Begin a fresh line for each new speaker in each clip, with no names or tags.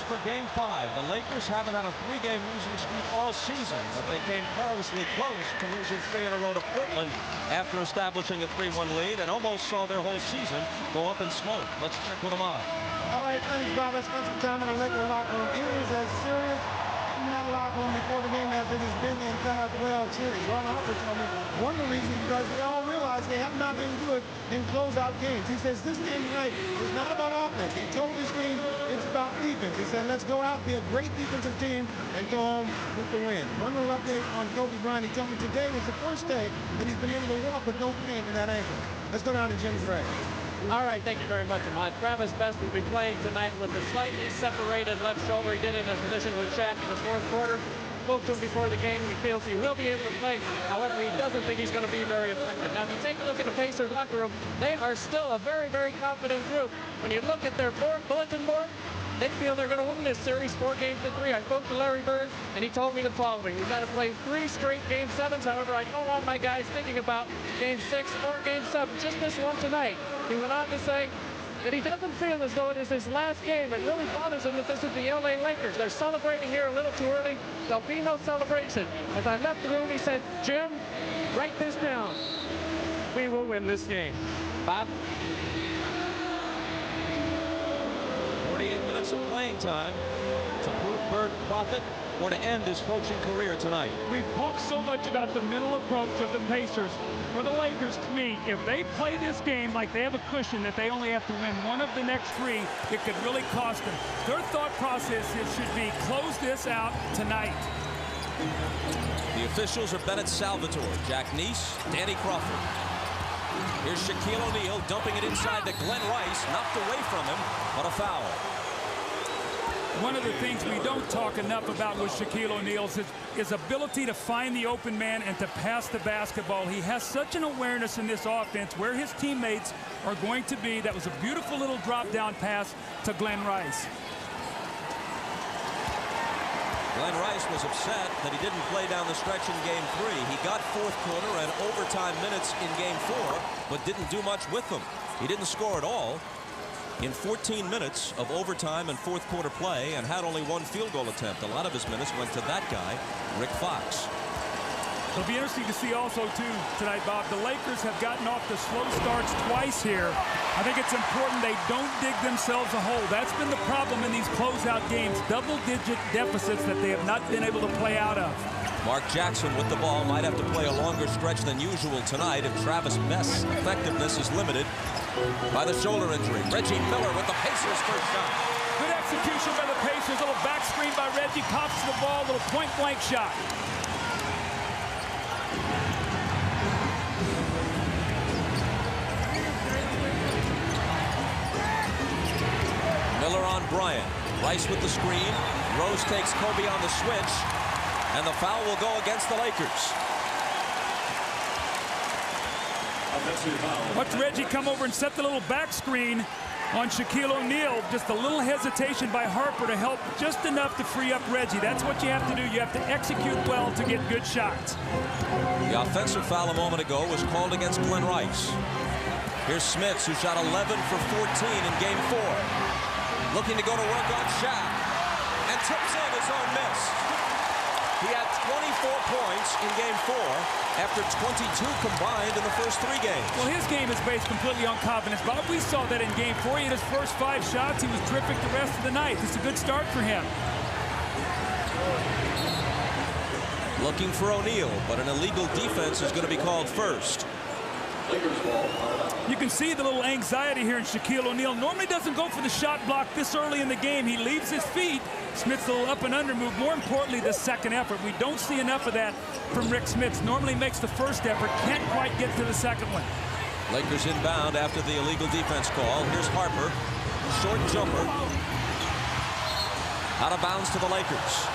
for Game 5. The Lakers haven't had a 3-game losing streak all season, but they came perilously close to losing 3 in a row to Portland after establishing a 3-1 lead and almost saw their whole season go up in smoke. Let's check with them on.
All right, thanks, Bob. I spent some time in the Laker locker room. It was as serious in that locker room before the game as it has been the entire playoff series. Ron Harper told me one of the reasons because we all realize they have not been good in closeout games. He says this game tonight is not about offense. He totally screamed it's about defense. He said let's go out, be a great defensive team, and go home with the win. One little update on Kobe Bryant. He told me today was the first day that he's been able to walk with no pain in that ankle. Let's go down to Jim Gray.
All right, thank you very much, Ahmad. Travis Best will be playing tonight with a slightly separated left shoulder. He did it in a position with Shaq in the fourth quarter. Spoke to him before the game. He feels he will be able to play. However, he doesn't think he's going to be very effective. Now, if you take a look at the Pacers locker room, they are still a very, very confident group. When you look at their bulletin board, they feel they're going to win this series 4 games to 3. I spoke to Larry Bird, and he told me the following. We've got to play 3 straight Game 7s. However, I don't want my guys thinking about Game 6 or Game 7, just this one tonight. He went on to say that he doesn't feel as though it is his last game. It really bothers him that this is the LA Lakers. They're celebrating here a little too early. There'll be no celebration. As I left the room, he said, Jim, write this down. We will win this game. Bob?
48 minutes of playing time to prove Bird profit or to end his coaching career tonight.
We've talked so much about the middle approach of the Pacers. For the Lakers, to me, if they play this game like they have a cushion that they only have to win one of the next 3, it could really cost them. Their thought process should be close this out tonight.
The officials are Bennett Salvatore, Jack Neese, Danny Crawford. Here's Shaquille O'Neal dumping it inside to Glenn Rice, knocked away from him, but a foul.
One of the things we don't talk enough about with Shaquille O'Neal is his ability to find the open man and to pass the basketball. He has such an awareness in this offense where his teammates are going to be. That was a beautiful little drop-down pass to Glenn Rice.
Glenn Rice was upset that he didn't play down the stretch in Game 3. He got fourth quarter and overtime minutes in Game 4, but didn't do much with them. He didn't score at all in 14 minutes of overtime and fourth quarter play and had only 1 field goal attempt. A lot of his minutes went to that guy, Rick Fox.
It'll be interesting to see also, too, tonight, Bob. The Lakers have gotten off to slow starts twice here. I think it's important they don't dig themselves a hole. That's been the problem in these closeout games, double-digit deficits that they have not been able to play out of.
Mark Jackson with the ball might have to play a longer stretch than usual tonight if Travis Best's effectiveness is limited by the shoulder injury. Reggie Miller with the Pacers' first shot.
Good execution by the Pacers. A little back screen by Reggie. Pops the ball, a little point-blank shot.
Miller on Bryant. Rice with the screen. Rose takes Kobe on the switch. And the foul will go against the Lakers.
Watch Reggie come over and set the little back screen on Shaquille O'Neal. Just a little hesitation by Harper to help just enough to free up Reggie. That's what you have to do. You have to execute well to get good shots.
The offensive foul a moment ago was called against Glenn Rice. Here's Smits, who shot 11 for 14 in Game 4. Looking to go to work on Shaq. And tips in his own miss. He had 24 points in Game 4 after 22 combined in the first 3 games.
Well, his game is based completely on confidence. Bob, we saw that in Game 4. He had his first 5 shots. He was terrific the rest of the night. It's a good start for him.
Looking for O'Neal, but an illegal defense is going to be called first.
You can see the little anxiety here in Shaquille O'Neal. Normally doesn't go for the shot block this early in the game. He leaves his feet. Smith's little up and under move. More importantly, the second effort. We don't see enough of that from Rick Smits. Normally makes the first effort. Can't quite get to the second one.
Lakers inbound after the illegal defense call. Here's Harper. Short jumper. Out of bounds to the Lakers.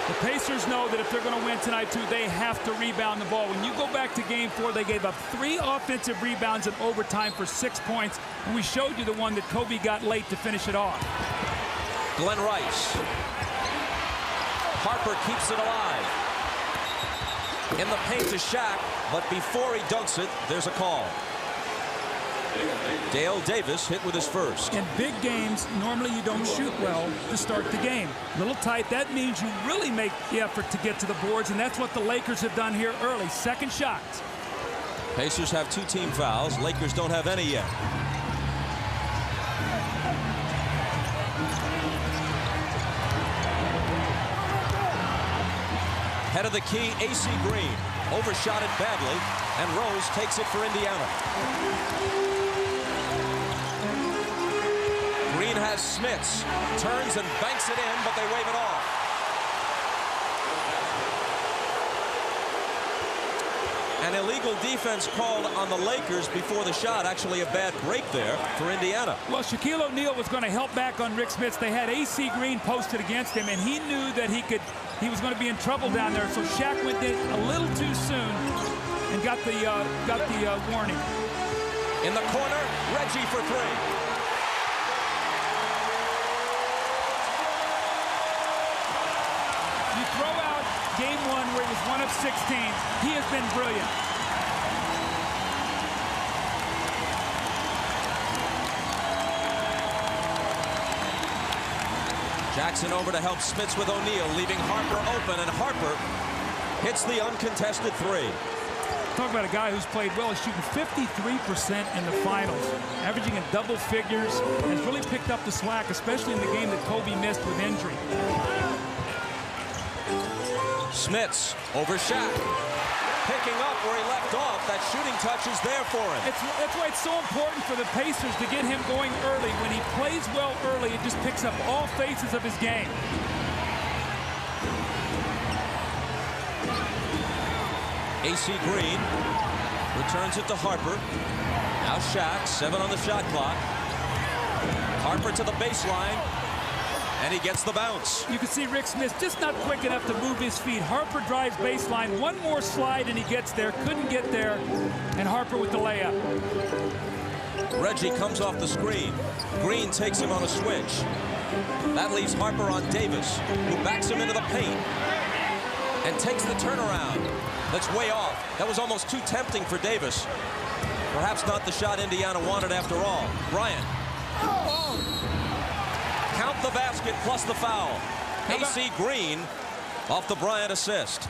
The Pacers know that if they're going to win tonight, too, they have to rebound the ball. When you go back to Game 4, they gave up 3 offensive rebounds in overtime for 6 points. And we showed you the one that Kobe got late to finish it off.
Glenn Rice. Harper keeps it alive. In the paint to Shaq, but before he dunks it, there's a call. Dale Davis hit with his first.
In big games, normally you don't shoot well to start the game. A little tight, that means you really make the effort to get to the boards, and that's what the Lakers have done here early. Second shot.
Pacers have 2 team fouls. Lakers don't have any yet. Head of the key, AC Green. Overshot it badly, and Rose takes it for Indiana. Green has Smits. Turns and banks it in, but they wave it off. An illegal defense called on the Lakers before the shot. Actually a bad break there for Indiana.
Well, Shaquille O'Neal was going to help back on Rick Smits. They had AC Green posted against him, and he knew that he was going to be in trouble down there. So Shaq went in a little too soon and got the warning.
In the corner, Reggie for 3.
You throw out game 1 where he was 1 of 16. He has been brilliant.
Jackson over to help Smits with O'Neal, leaving Harper open, and Harper hits the uncontested 3.
Talk about a guy who's played well. He's shooting 53% in the finals, averaging in double figures, and has really picked up the slack, especially in the game that Kobe missed with injury.
Smits over Shaq. Picking up where he left off. That shooting touch is there for him.
That's why it's so important for the Pacers to get him going early. When he plays well early, it just picks up all phases of his game.
AC Green returns it to Harper. Now Shaq, 7 on the shot clock. Harper to the baseline, and he gets the bounce.
You can see Rick Smits just not quick enough to move his feet. Harper drives baseline. One more slide, and he gets there. Couldn't get there, and Harper with the layup.
Reggie comes off the screen. Green takes him on a switch. That leaves Harper on Davis, who backs him into the paint and takes the turnaround. That's way off. That was almost too tempting for Davis. Perhaps not the shot Indiana wanted after all. Bryant. Count the basket plus the foul. AC Green off the Bryant assist.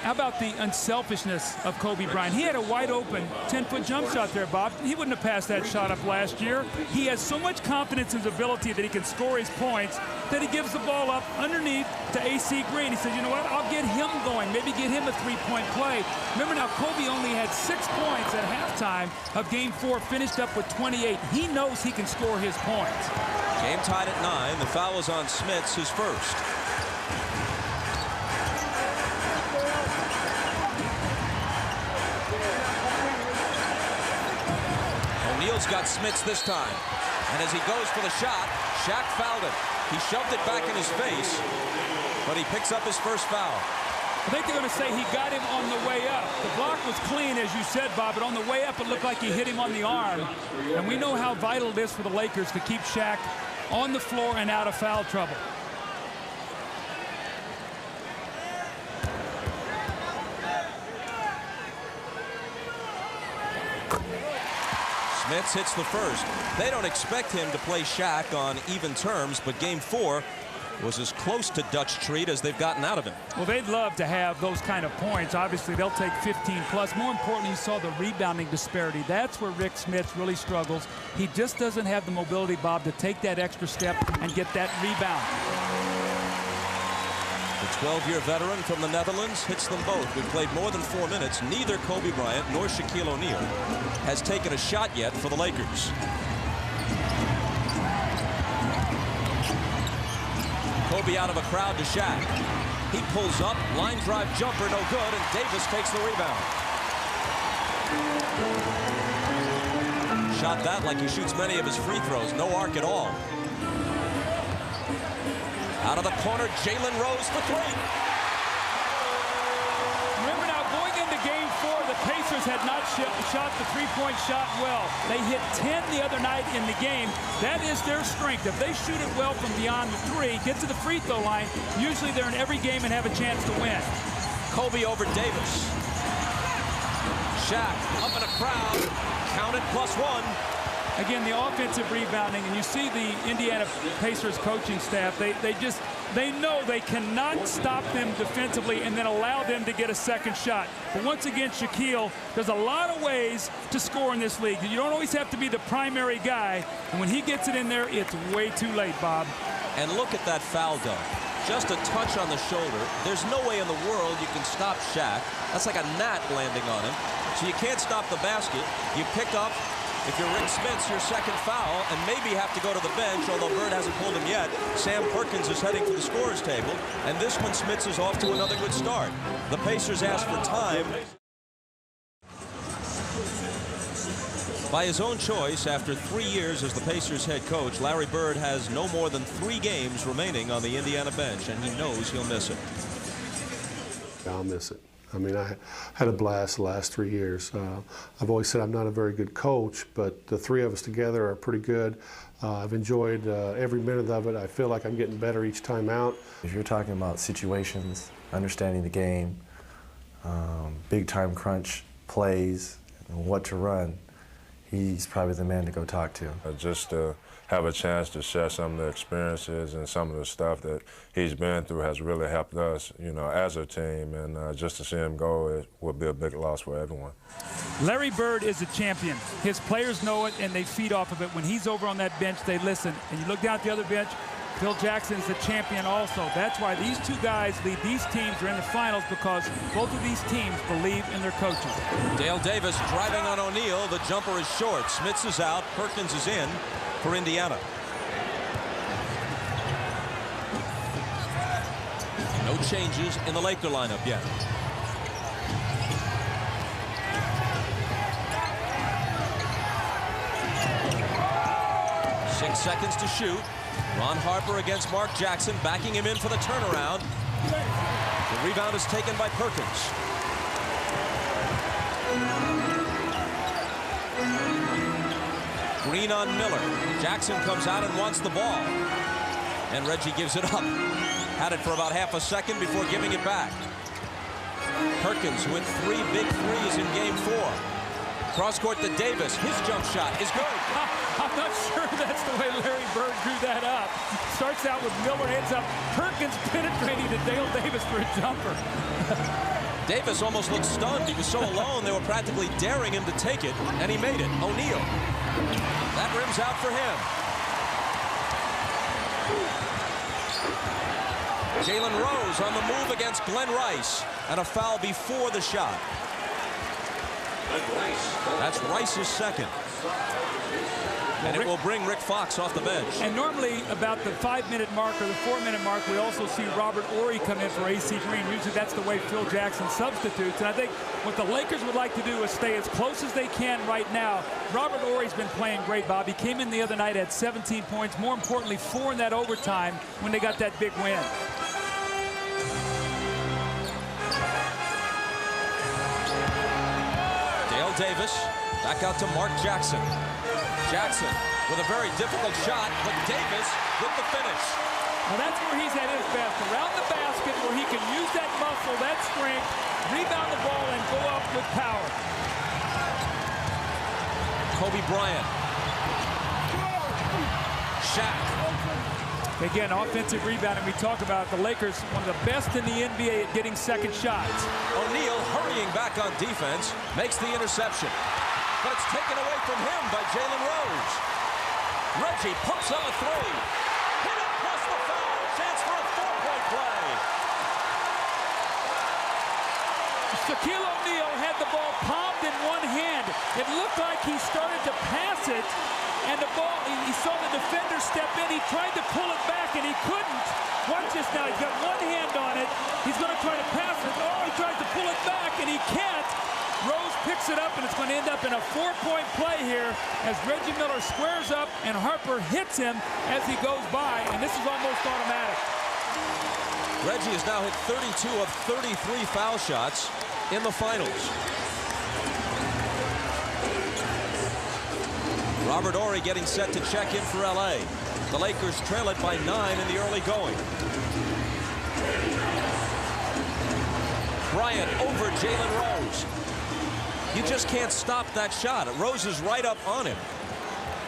How about the unselfishness of Kobe Bryant? He had a wide open 10-foot jump shot there, Bob. He wouldn't have passed that shot up last year. He has so much confidence in his ability that he can score his points that he gives the ball up underneath to AC Green. He says, you know what, I'll get him going, maybe get him a 3-point play. Remember now, Kobe only had 6 points at halftime of game 4, finished up with 28. He knows he can score his points.
Game tied at 9. The foul is on Smits, his first. O'Neal's got Smits this time. And as he goes for the shot, Shaq fouled him. He shoved it back in his face, but he picks up his first foul.
I think they're going to say he got him on the way up. The block was clean, as you said, Bob, but on the way up, it looked like he hit him on the arm. And we know how vital it is for the Lakers to keep Shaq on the floor and out of foul trouble.
Smits hits the first. They don't expect him to play Shaq on even terms, but game 4 was as close to Dutch treat as they've gotten out of him.
Well, they'd love to have those kind of points. Obviously, they'll take 15 plus. More importantly, you saw the rebounding disparity. That's where Rick Smits really struggles. He just doesn't have the mobility, Bob, to take that extra step and get that rebound.
The 12-year veteran from the Netherlands hits them both. We've played more than 4 minutes. Neither Kobe Bryant nor Shaquille O'Neal has taken a shot yet for the Lakers. Kobe out of a crowd to Shaq. He pulls up, line drive jumper, no good, and Davis takes the rebound. Shot that like he shoots many of his free throws. No arc at all. Out of the corner, Jalen Rose for 3.
Remember now, going into game 4, the Pacers had not shot the three-point shot well. They hit 10 the other night in the game. That is their strength. If they shoot it well from beyond the 3, get to the free throw line, usually they're in every game and have a chance to win.
Kobe over Davis. Shaq up in a crowd. Count it +1.
Again, the offensive rebounding, and you see the Indiana Pacers coaching staff, they know they cannot stop them defensively and then allow them to get a second shot. But once again, Shaquille, there's a lot of ways to score in this league. You don't always have to be the primary guy, and when he gets it in there, it's way too late, Bob.
And look at that foul dunk. Just a touch on the shoulder. There's no way in the world you can stop Shaq. That's like a gnat landing on him. So you can't stop the basket. You pick up, if you're Rick Smits, your second foul, and maybe have to go to the bench, although Bird hasn't pulled him yet. Sam Perkins is heading for the scorer's table, and this one, Smits is off to another good start. The Pacers ask for time. By his own choice, after 3 years as the Pacers head coach, Larry Bird has no more than 3 games remaining on the Indiana bench, and he knows he'll miss it.
I'll miss it. I mean, I had a blast the last 3 years. I've always said I'm not a very good coach, but the 3 of us together are pretty good. I've enjoyed every minute of it. I feel like I'm getting better each time out.
If you're talking about situations, understanding the game, big-time crunch plays, and what to run, he's probably the man to go talk to.
Just to have a chance to share some of the experiences and some of the stuff that he's been through has really helped us, you know, as a team. And just to see him go, it would be a big loss for everyone.
Larry Bird is a champion. His players know it, and they feed off of it. When he's over on that bench, they listen. And you look down at the other bench, Phil Jackson's the champion also. That's why these 2 guys lead these teams are in the finals, because both of these teams believe in their coaches.
Dale Davis driving on O'Neal. The jumper is short. Smits is out. Perkins is in for Indiana. No changes in the Laker lineup yet. Six seconds to shoot. Ron Harper against Mark Jackson, backing him in for the turnaround. The rebound is taken by Perkins. Green on Miller. Jackson comes out and wants the ball. And Reggie gives it up. Had it for about half a second before giving it back. Perkins with 3 big threes in game 4. Cross court to Davis. His jump shot is good.
I'm not sure that's the way Larry Bird drew that up. Starts out with Miller, ends up Perkins penetrating to Dale Davis for a jumper.
Davis almost looked stunned. He was so alone, they were practically daring him to take it, and he made it. O'Neal. That rims out for him. Jalen Rose on the move against Glenn Rice, and a foul before the shot. That's Rice's second. And it will bring Rick Fox off the bench.
And normally about the 5-minute mark or the 4-minute mark, we also see Robert Horry come in for AC Green. Usually that's the way Phil Jackson substitutes. And I think what the Lakers would like to do is stay as close as they can right now. Robert Horry's been playing great, Bob. He came in the other night, had 17 points. More importantly, 4 in that overtime when they got that big win.
Dale Davis back out to Mark Jackson. Jackson with a very difficult shot, but Davis with the finish.
Well, that's where he's at his best, around the basket where he can use that muscle, that strength, rebound the ball, and go up with power.
Kobe Bryant. Shaq.
Again, offensive rebounding. We talk about the Lakers, one of the best in the NBA at getting second shots.
O'Neal hurrying back on defense, makes the interception. But it's taken away from him by Jalen Rose. Reggie pumps up a 3. Hit it plus the foul. Chance for a 4-point play.
Shaquille O'Neal had the ball palmed in one hand. It looked like he started to pass it, and the ball, he saw the defender step in. He tried to pull it back, and he couldn't. Watch this now. He's got one hand on it. He's going to try to pass it. Oh, he tries to pull it back, and he can't. Rose picks it up, and it's going to end up in a 4-point play here as Reggie Miller squares up, and Harper hits him as he goes by, and this is almost automatic.
Reggie has now hit 32 of 33 foul shots in the finals. Robert Horry getting set to check in for LA. The Lakers trail it by 9 in the early going. Bryant over Jalen Rose. You just can't stop that shot. Rose is right up on him.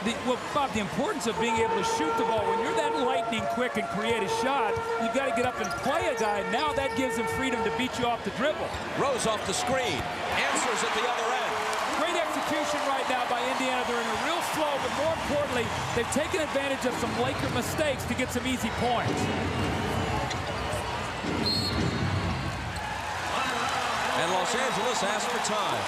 Well, Bob, the importance of being able to shoot the ball. When you're that lightning quick and create a shot, you've got to get up and play a guy. Now that gives him freedom to beat you off the dribble.
Rose off the screen. Answers at the other end.
Great execution right now by Indiana. They're in a real flow, but more importantly, they've taken advantage of some Laker mistakes to get some easy points.
And Los Angeles asks for time.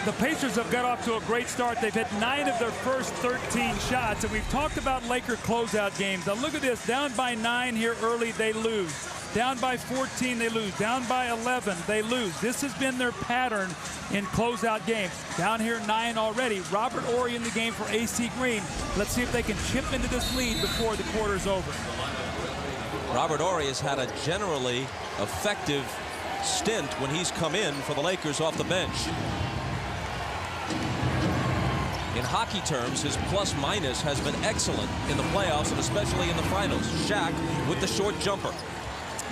The Pacers have got off to a great start. They've hit 9 of their first 13 shots, and we've talked about Laker closeout games. Now look at this, down by 9 here early, they lose. Down by 14, they lose. Down by 11, they lose. This has been their pattern in closeout games. Down here 9 already. Robert Horry in the game for AC Green. Let's see if they can chip into this lead before the quarter's over.
Robert Horry has had a generally effective stint when he's come in for the Lakers off the bench. In hockey terms, his plus-minus has been excellent in the playoffs and especially in the finals. Shaq with the short jumper.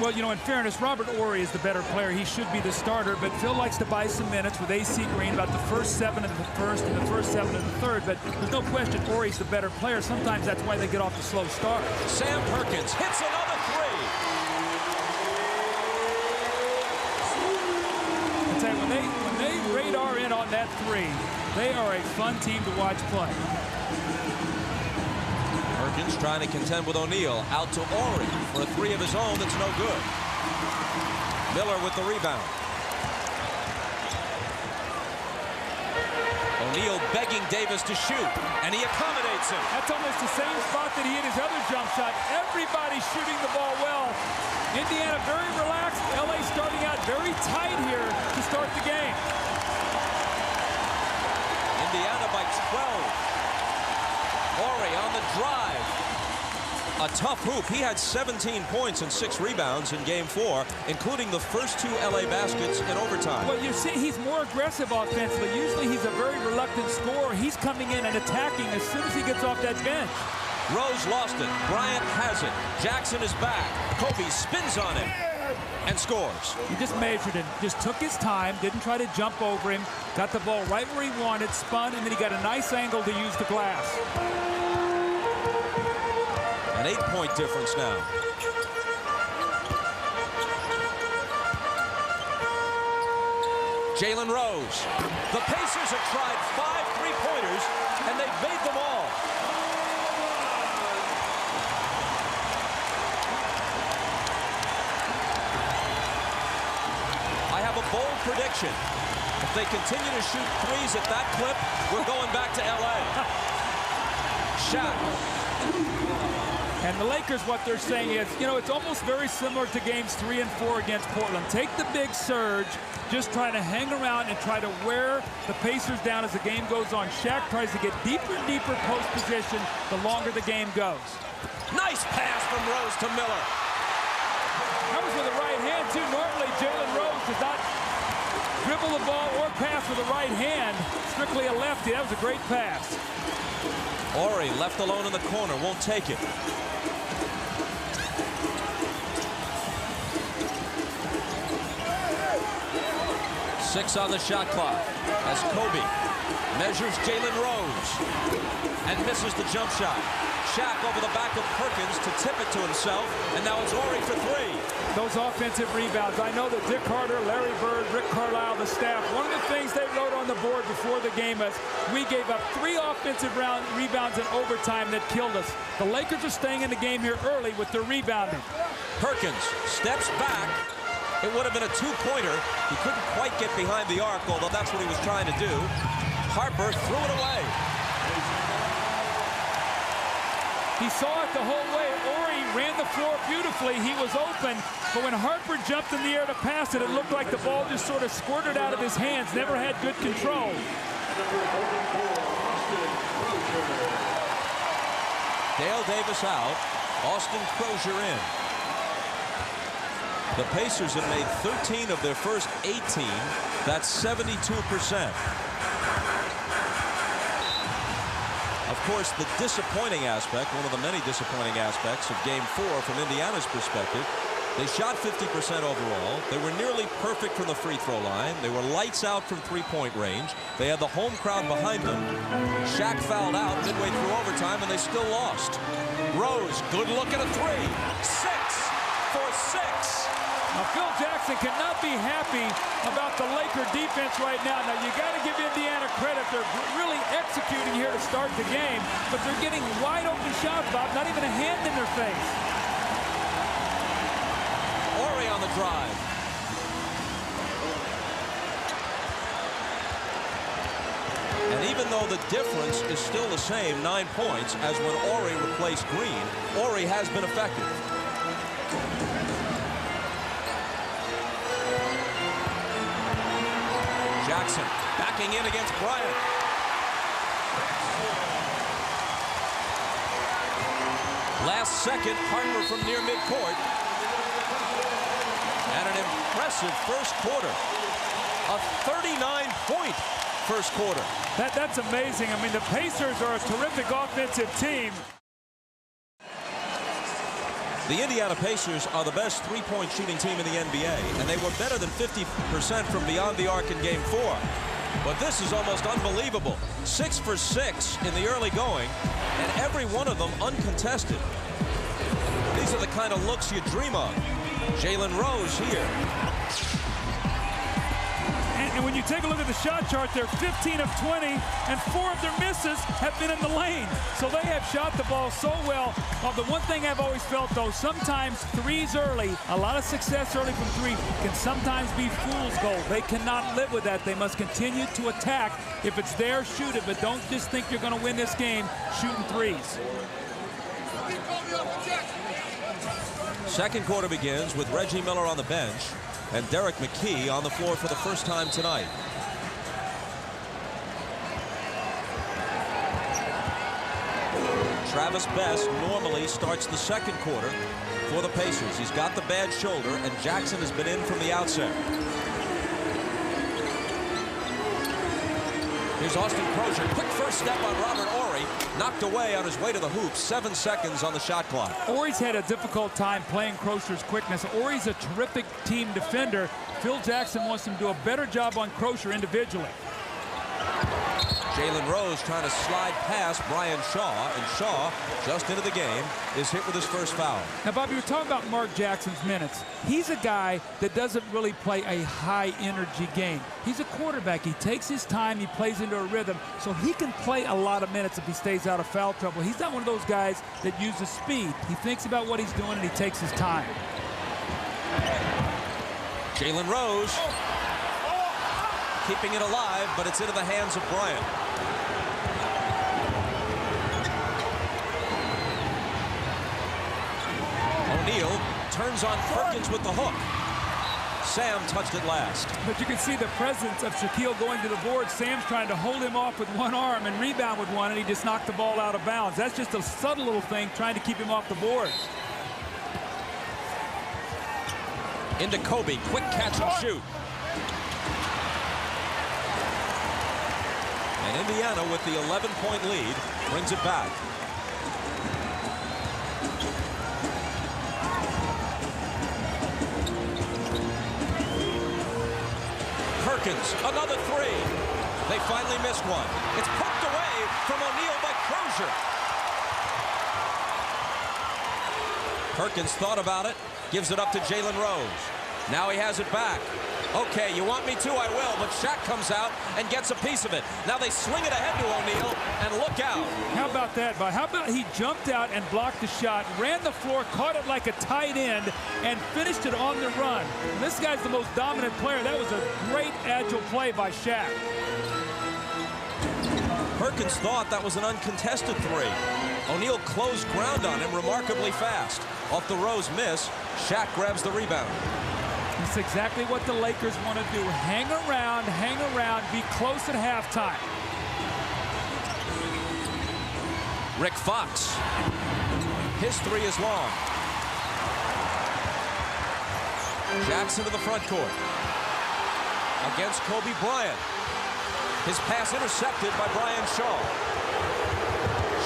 Well, you know, in fairness, Robert Horry is the better player. He should be the starter, but Phil likes to buy some minutes with AC Green, about the first 7 in the first and the first 7 in the third, but there's no question Horry's the better player. Sometimes that's why they get off the slow start.
Sam Perkins hits another three.
I tell you, when they radar in on that three, they are a fun team to watch play.
Perkins trying to contend with O'Neal. Out to Horry for a three of his own that's no good. Miller with the rebound. O'Neal begging Davis to shoot, and he accommodates him.
That's almost the same spot that he hit his other jump shot. Everybody shooting the ball well. Indiana very relaxed. LA starting out very tight here to start the game.
Indiana by 12. Horry on the drive. A tough hoop. He had 17 points and 6 rebounds in game 4, including the first 2 LA baskets in overtime.
Well, you see, he's more aggressive offensively. Usually he's a very reluctant scorer. He's coming in and attacking as soon as he gets off that bench.
Rose lost it. Bryant has it. Jackson is back. Kobe spins on him and scores.
He just measured it, just took his time, didn't try to jump over him, got the ball right where he wanted, spun, and then he got a nice angle to use the glass.
An 8-point difference now. Jalen Rose. The Pacers have tried 5 3-pointers, and they've made them all. I have a bold prediction. If they continue to shoot threes at that clip, we're going back to LA. Shaq.
And the Lakers, what they're saying is, you know, it's almost very similar to games 3 and 4 against Portland. Take the big surge, just trying to hang around and try to wear the Pacers down as the game goes on. Shaq tries to get deeper and deeper post position the longer the game goes.
Nice pass from Rose to Miller.
That was with the right hand, too. Normally, Jalen Rose does not dribble the ball or pass with the right hand. Strictly a lefty. That was a great pass.
Horry left alone in the corner, won't take it. 6 on the shot clock as Kobe measures Jalen Rose and misses the jump shot. Shaq over the back of Perkins to tip it to himself, and now it's Horry for 3.
Those offensive rebounds. I know that Dick Carter, Larry Bird, Rick Carlisle, the staff, one of the things they wrote on the board before the game is we gave up 3 offensive rebounds in overtime that killed us. The Lakers are staying in the game here early with their rebounding.
Perkins steps back. It would have been a 2-pointer. He couldn't quite get behind the arc, although that's what he was trying to do. Harper threw it away.
He saw it the whole way. Horry ran the floor beautifully. He was open, but when Harper jumped in the air to pass it, it looked like the ball just sort of squirted out of his hands. Never had good control.
Dale Davis out. Austin Crozier in. The Pacers have made 13 of their first 18. That's 72%. Of course, the disappointing aspect, one of the many disappointing aspects of Game 4 from Indiana's perspective, They shot 50% overall. They were nearly perfect from the free throw line. They were lights out from three-point range. They had the home crowd behind them. Shaq fouled out midway through overtime, and they still lost. Rose, good look at a three. 6 for 6.
Now, Phil Jackson cannot be happy about the Laker defense right now. Now, you got to give Indiana credit. They're really executing here to start the game, but they're getting wide open shots, Bob, not even a hand in their face.
Horry on the drive. And even though the difference is still the same, 9 points, as when Horry replaced Green, Horry has been effective. Jackson backing in against Bryant. Last second, Harper from near midcourt. And an impressive first quarter. A 39-point first quarter.
That's amazing. I mean, the Pacers are a terrific offensive team.
The Indiana Pacers are the best three-point shooting team in the NBA, and they were better than 50% from beyond the arc in Game 4. But this is almost unbelievable. 6 for 6 in the early going, and every one of them uncontested. These are the kind of looks you dream of. Jalen Rose here.
And when you take a look at the shot chart, they're 15 of 20, and 4 of their misses have been in the lane. So they have shot the ball so well. The one thing I've always felt, though, sometimes threes early, a lot of success early from three, can sometimes be fool's gold. They cannot live with that. They must continue to attack. If it's there, shoot it, but don't just think you're going to win this game shooting threes.
Second quarter begins with Reggie Miller on the bench and Derek McKee on the floor for the first time tonight. Travis Best normally starts the second quarter for the Pacers. He's got the bad shoulder, and Jackson has been in from the outset. Here's Austin Crozier. Quick first step on Robert Horry. Knocked away on his way to the hoop. 7 seconds on the shot clock.
Horry's had a difficult time playing Crozier's quickness. Horry's a terrific team defender. Phil Jackson wants him to do a better job on Crozier individually.
Jalen Rose trying to slide past Brian Shaw, and Shaw, just into the game, is hit with his first foul.
Now, Bobby, we're talking about Mark Jackson's minutes. He's a guy that doesn't really play a high-energy game. He's a quarterback. He takes his time. He plays into a rhythm, so he can play a lot of minutes if he stays out of foul trouble. He's not one of those guys that uses speed. He thinks about what he's doing, and he takes his time.
Jalen Rose keeping it alive, but it's into the hands of Bryant. O'Neal turns on Perkins with the hook. Sam touched it last.
But you can see the presence of Shaquille going to the board. Sam's trying to hold him off with one arm and rebound with one, and he just knocked the ball out of bounds. That's just a subtle little thing trying to keep him off the board.
Into Kobe, quick catch and shoot. And Indiana, with the 11-point lead, brings it back. Perkins, another three. They finally missed one. It's poked away from O'Neal by Crozier. Perkins thought about it, gives it up to Jalen Rose. Now he has it back. Okay, you want me to, I will, but Shaq comes out and gets a piece of it. Now they swing it ahead to O'Neal, and look out.
How about that, Bob? How about he jumped out and blocked the shot, ran the floor, caught it like a tight end, and finished it on the run. This guy's the most dominant player. That was a great, agile play by Shaq.
Perkins thought that was an uncontested three. O'Neal closed ground on him remarkably fast. Off the Rose miss, Shaq grabs the rebound.
That's exactly what the Lakers want to do. Hang around, be close at halftime.
Rick Fox. His three is long. Jackson to the front court. Against Kobe Bryant. His pass intercepted by Brian Shaw.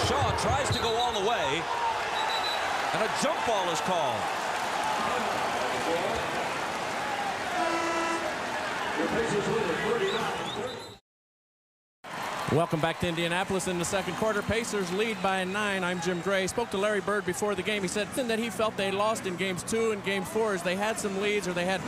Shaw tries to go all the way, and a jump ball is called.
Welcome back to Indianapolis in the second quarter. Pacers lead by 9. I'm Jim Gray. Spoke to Larry Bird before the game. He said that he felt they lost in games 2 and game 4 as they had some leads or they had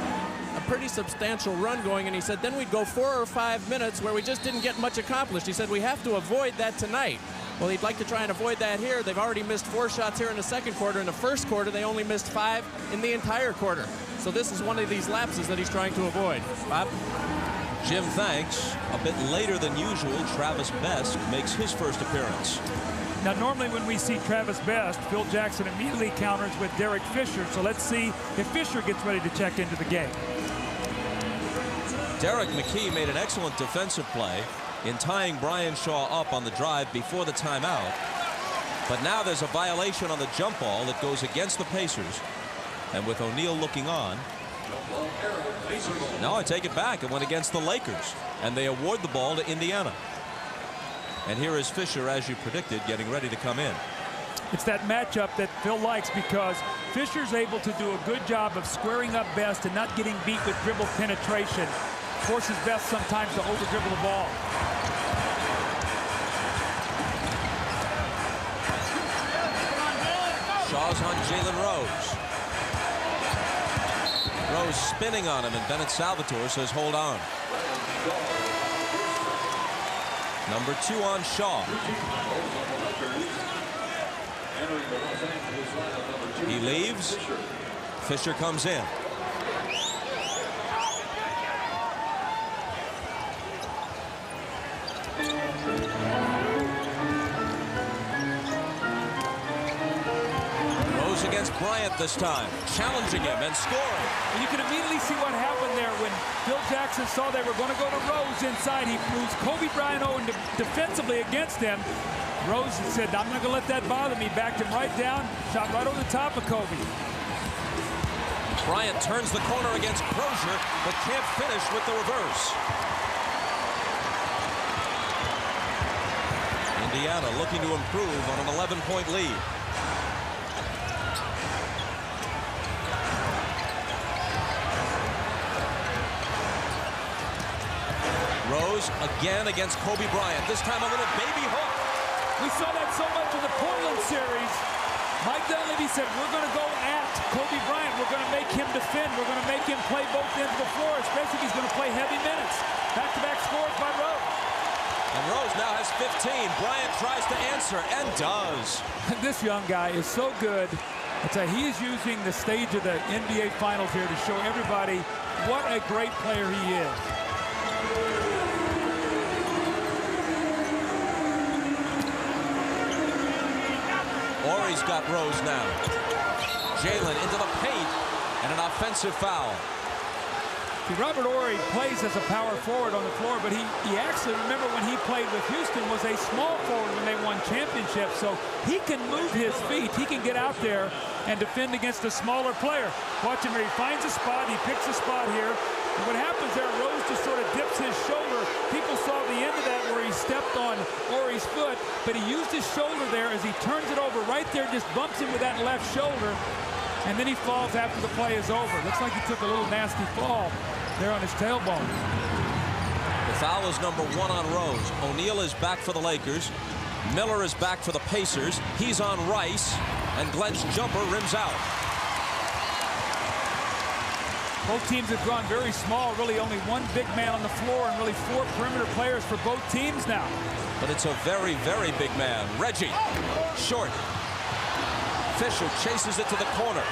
a pretty substantial run going. And he said then we'd go 4 or 5 minutes where we just didn't get much accomplished. He said we have to avoid that tonight. Well, he'd like to try and avoid that here. They've already missed 4 shots here in the second quarter. In the first quarter, they only missed 5 in the entire quarter. So this is one of these lapses that he's trying to avoid. Bob?
Jim, thanks. A bit later than usual, Travis Best makes his first appearance.
Now, normally when we see Travis Best, Phil Jackson immediately counters with Derek Fisher. So let's see if Fisher gets ready to check into the game.
Derek McKee made an excellent defensive play in tying Brian Shaw up on the drive before the timeout. But now there's a violation on the jump ball that goes against the Pacers. And with O'Neal looking on, no, I take it back. It went against the Lakers, and they award the ball to Indiana. And here is Fisher, as you predicted, getting ready to come in.
It's that matchup that Phil likes because Fisher's able to do a good job of squaring up Best and not getting beat with dribble penetration. Forces Best sometimes to over-dribble the ball.
Shaw's on Jalen Rose. Rose spinning on him, and Bennett Salvatore says hold on. Number 2 on Shaw. He leaves. Fisher comes in. Rose against Bryant this time, challenging him and scoring.
And you can immediately see what happened there when Phil Jackson saw they were going to go to Rose inside. He moves Kobe Bryant defensively against him. Rose said, I'm not going to let that bother me. Backed him right down, shot right over the top of Kobe.
Bryant turns the corner against Crozier, but can't finish with the reverse. Indiana looking to improve on an 11-point lead. Rose again against Kobe Bryant. This time a little baby hook.
We saw that so much in the Portland series. Mike Dunleavy said, we're going to go at Kobe Bryant. We're going to make him defend. We're going to make him play both ends of the floor, especially if he's going to play heavy minutes. Back-to-back scores by Rose.
And Rose now has 15. Bryant tries to answer and does.
This young guy is so good. I'd say he is using the stage of the NBA Finals here to show everybody what a great player he is.
Horry's got Rose now. Jalen into the paint and an offensive foul.
See, Robert Horry plays as a power forward on the floor, but he actually, remember when he played with Houston, was a small forward when they won championships, so he can move his feet. He can get out there and defend against a smaller player. Watch him here. He finds a spot. He picks a spot here. And what happens there, Rose just sort of dips his shoulder. People saw the end of that where he stepped on Horry's foot, but he used his shoulder there as he turns it over right there, just bumps him with that left shoulder, and then he falls after the play is over. Looks like he took a little nasty fall there on his tailbone.
The foul is number 1 on Rose. O'Neal is back for the Lakers. Miller is back for the Pacers. He's on Rice, and Glenn's jumper rims out.
Both teams have gone very small, really only one big man on the floor and really 4 perimeter players for both teams now.
But it's a very, very big man. Reggie, short. Fisher chases it to the corner.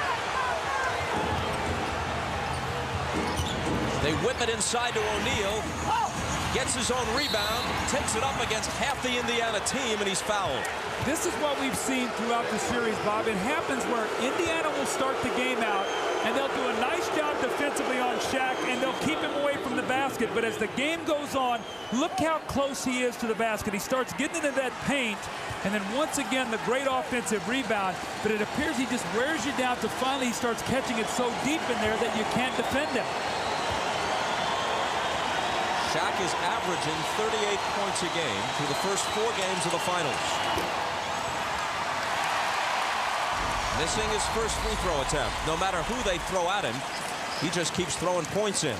They whip it inside to O'Neal. Gets his own rebound, takes it up against half the Indiana team, and he's fouled.
This is what we've seen throughout the series, Bob. It happens where Indiana will start the game out, and they'll do a nice job defensively on Shaq, and they'll keep him away from the basket. But as the game goes on, look how close he is to the basket. He starts getting into that paint, and then once again, the great offensive rebound. But it appears he just wears you down to finally he starts catching it so deep in there that you can't defend him.
Shaq is averaging 38 points a game through the first 4 games of the finals. Missing his first free throw attempt. No matter who they throw at him, he just keeps throwing points in.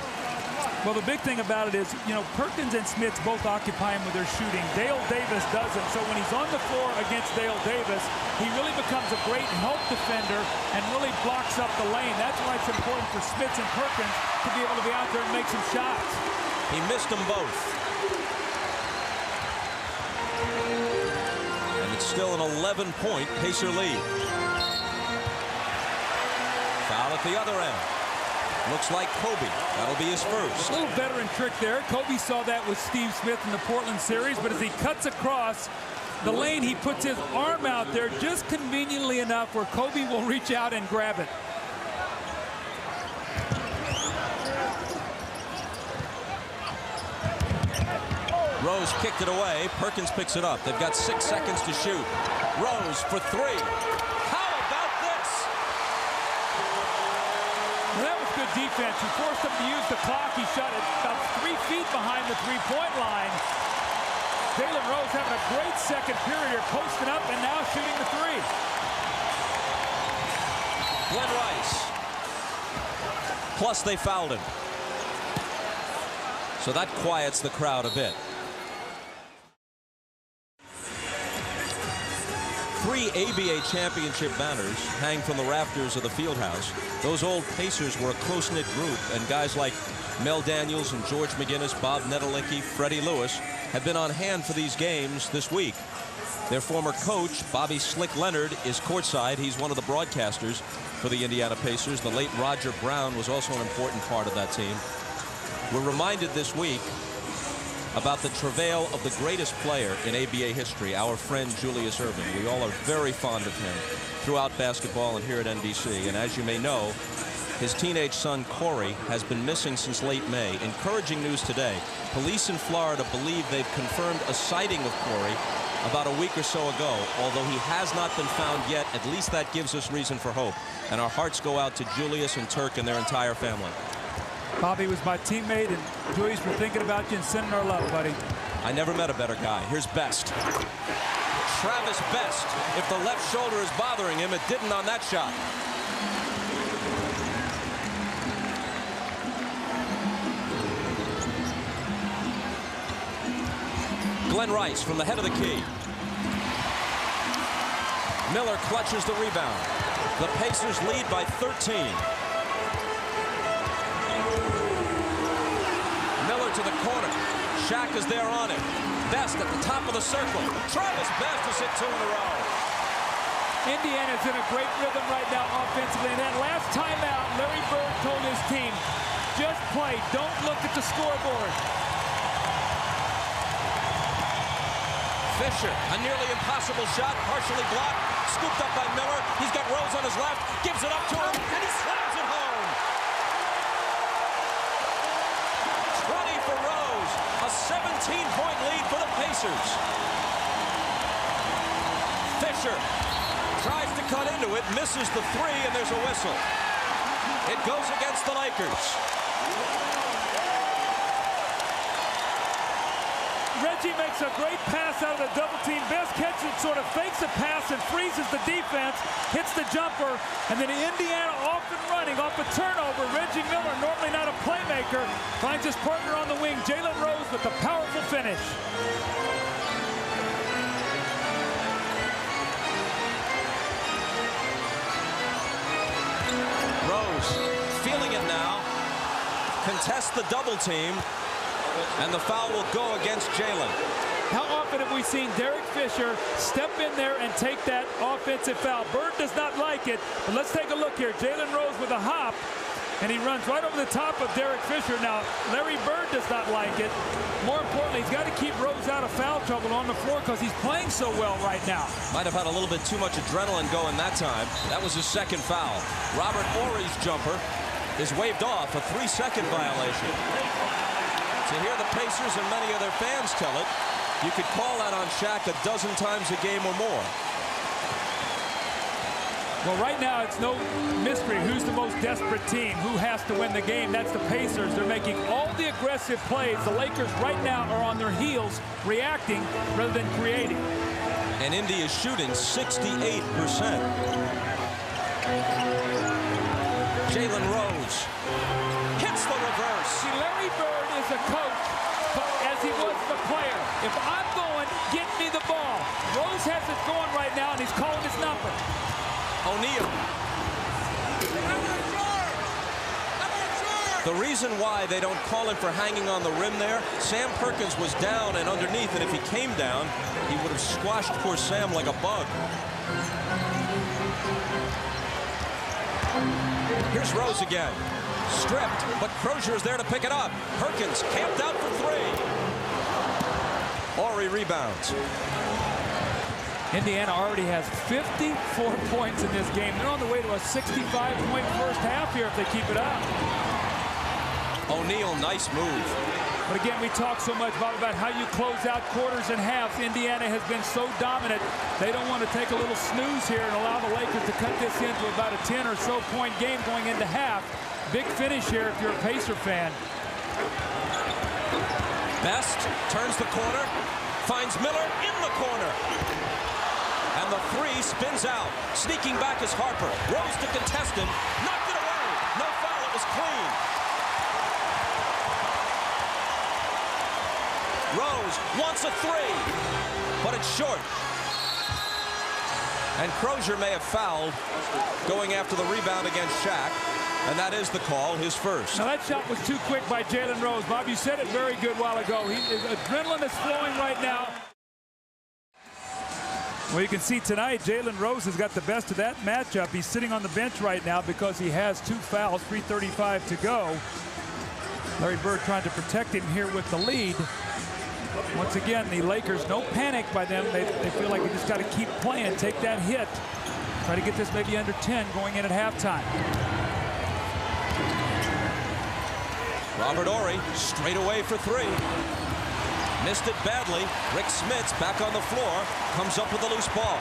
Well, the big thing about it is, you know, Perkins and Smits both occupy him with their shooting. Dale Davis doesn't. So when he's on the floor against Dale Davis, he really becomes a great help defender and really blocks up the lane. That's why it's important for Smits and Perkins to be able to be out there and make some shots.
He missed them both. And it's still an 11-point Pacer lead. Foul at the other end. Looks like Kobe. That'll be his first.
A little veteran trick there. Kobe saw that with Steve Smith in the Portland series, but as he cuts across the lane, he puts his arm out there just conveniently enough where Kobe will reach out and grab it.
Rose kicked it away. Perkins picks it up. They've got 6 seconds to shoot. Rose for 3. How about this?
Well, that was good defense. He forced him to use the clock. He shot it about 3 feet behind the three-point line. Jalen Rose having a great second period here, posting up and now shooting the 3.
Glenn Rice. Plus they fouled him. So that quiets the crowd a bit. 3 ABA championship banners hang from the rafters of the Fieldhouse. Those old Pacers were a close-knit group, and guys like Mel Daniels and George McGinnis, Bob Nedelicki, Freddie Lewis have been on hand for these games this week. Their former coach, Bobby Slick Leonard, is courtside. He's one of the broadcasters for the Indiana Pacers. The late Roger Brown was also an important part of that team. We're reminded this week about the travail of the greatest player in ABA history, our friend Julius Erving. We all are very fond of him throughout basketball and here at NBC. And as you may know, his teenage son Corey has been missing since late May. Encouraging news today. Police in Florida believe they've confirmed a sighting of Corey about a week or so ago. Although he has not been found yet, at least that gives us reason for hope. And our hearts go out to Julius and Turk and their entire family.
Bobby was my teammate, and Julius, we're thinking about you and sending our love, buddy.
I never met a better guy. Here's Best. Travis Best. If the left shoulder is bothering him, it didn't on that shot. Glenn Rice from the head of the key. Miller clutches the rebound. The Pacers lead by 13. Miller to the corner. Shaq is there on it. Best at the top of the circle. Travis Best has hit 2 in a row.
Indiana's in a great rhythm right now offensively. And that last timeout, Larry Bird told his team, just play, don't look at the scoreboard.
Fisher, a nearly impossible shot, partially blocked, scooped up by Miller. He's got Rose on his left, gives it up to him, and he slams it home. 20 for Rose, a 17-point lead for the Pacers. Fisher tries to cut into it, misses the 3, and there's a whistle. It goes against the Lakers.
Reggie makes a great pass out of the double team. Best catches it, sort of fakes a pass and freezes the defense, hits the jumper, and then Indiana off and running off a turnover. Reggie Miller, normally not a playmaker, finds his partner on the wing, Jalen Rose, with a powerful finish.
Rose feeling it now, contests the double team, and the foul will go against Jalen.
How often have we seen Derek Fisher step in there and take that offensive foul? Bird does not like it, but let's take a look here. Jalen Rose with a hop, and he runs right over the top of Derek Fisher. Now, Larry Bird does not like it. More importantly, he's got to keep Rose out of foul trouble on the floor because he's playing so well right now.
Might have had a little bit too much adrenaline going that time. That was his second foul. Robert Horry's jumper is waved off, a 3-second violation. To hear the Pacers and many of their fans tell it, you could call that on Shaq a dozen times a game or more.
Well, right now, it's no mystery who's the most desperate team, who has to win the game. That's the Pacers. They're making all the aggressive plays. The Lakers right now are on their heels, reacting rather than creating.
And Indy is shooting 68%. Jalen Rose hits the reverse.
See, Larry Bird is a coach, but as he was the player. If I'm going, get me the ball. Rose has it going right now, and he's calling his number.
O'Neal. The reason why they don't call him for hanging on the rim there, Sam Perkins was down and underneath, and if he came down, he would have squashed poor Sam like a bug. Here's Rose again. Stripped, but Crozier is there to pick it up. Perkins camped out for three. Horry rebounds.
Indiana already has 54 points in this game. They're on the way to a 65-point first half here if they keep it up.
O'Neal, nice move.
But again, we talk so much about how you close out quarters and halves. Indiana has been so dominant. They don't want to take a little snooze here and allow the Lakers to cut this into about a 10 or so point game going into half. Big finish here if you're a Pacer fan.
Best turns the corner, finds Miller in the corner. And the three spins out. Sneaking back is Harper. Rose to contest him. Knocked it away. No foul. It was clean. Rose wants a three, but it's short. And Crozier may have fouled going after the rebound against Shaq. And that is the call, his first.
Now that shot was too quick by Jalen Rose. Bob, you said it very good a while ago. His adrenaline is flowing right now. Well, you can see tonight, Jalen Rose has got the best of that matchup. He's sitting on the bench right now because he has 2 fouls, 3:35 to go. Larry Bird trying to protect him here with the lead. Once again, the Lakers, no panic by them. They feel like they just got to keep playing, take that hit. Try to get this maybe under 10 going in at halftime.
Robert Horry straight away for three. Missed it badly. Rick Smits back on the floor. Comes up with a loose ball.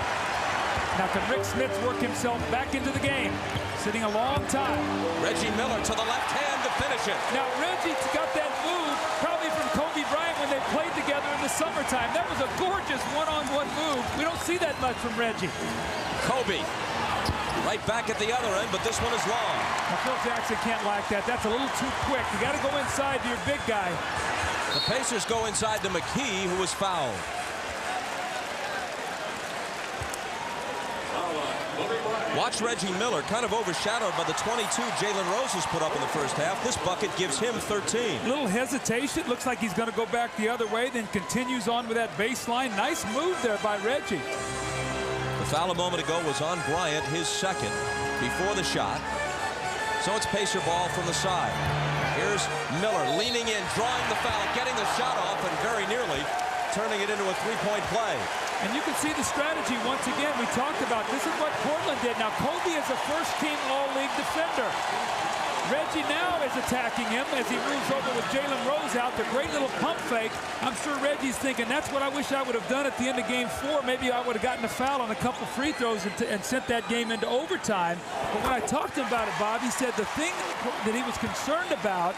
Now can Rick Smits work himself back into the game? Sitting a long time.
Reggie Miller to the left hand to finish it.
Now Reggie got that move probably from Kobe Bryant when they played together in the summertime. That was a gorgeous one-on-one move. We don't see that much from Reggie.
Kobe right back at the other end, but this one is long.
Now Phil Jackson can't like that. That's a little too quick. You got to go inside to your big guy.
The Pacers go inside to McKee, who was fouled. Watch Reggie Miller, kind of overshadowed by the 22 Jalen Rose has put up in the first half. This bucket gives him 13.
Little hesitation. Looks like he's going to go back the other way, then continues on with that baseline. Nice move there by Reggie.
The foul a moment ago was on Bryant, his second, before the shot. So it's Pacer ball from the side. Here's Miller leaning in, drawing the foul, getting the shot off, and very nearly turning it into a three-point play.
And you can see the strategy once again. We talked about this is what Portland did. Now Kobe is a first-team All-League defender. Reggie now is attacking him as he moves over with Jalen Rose out. The great little pump fake. I'm sure Reggie's thinking, that's what I wish I would have done at the end of game 4. Maybe I would have gotten a foul on a couple free throws and sent that game into overtime. But when I talked to him about it, Bob, he said the thing that he was concerned about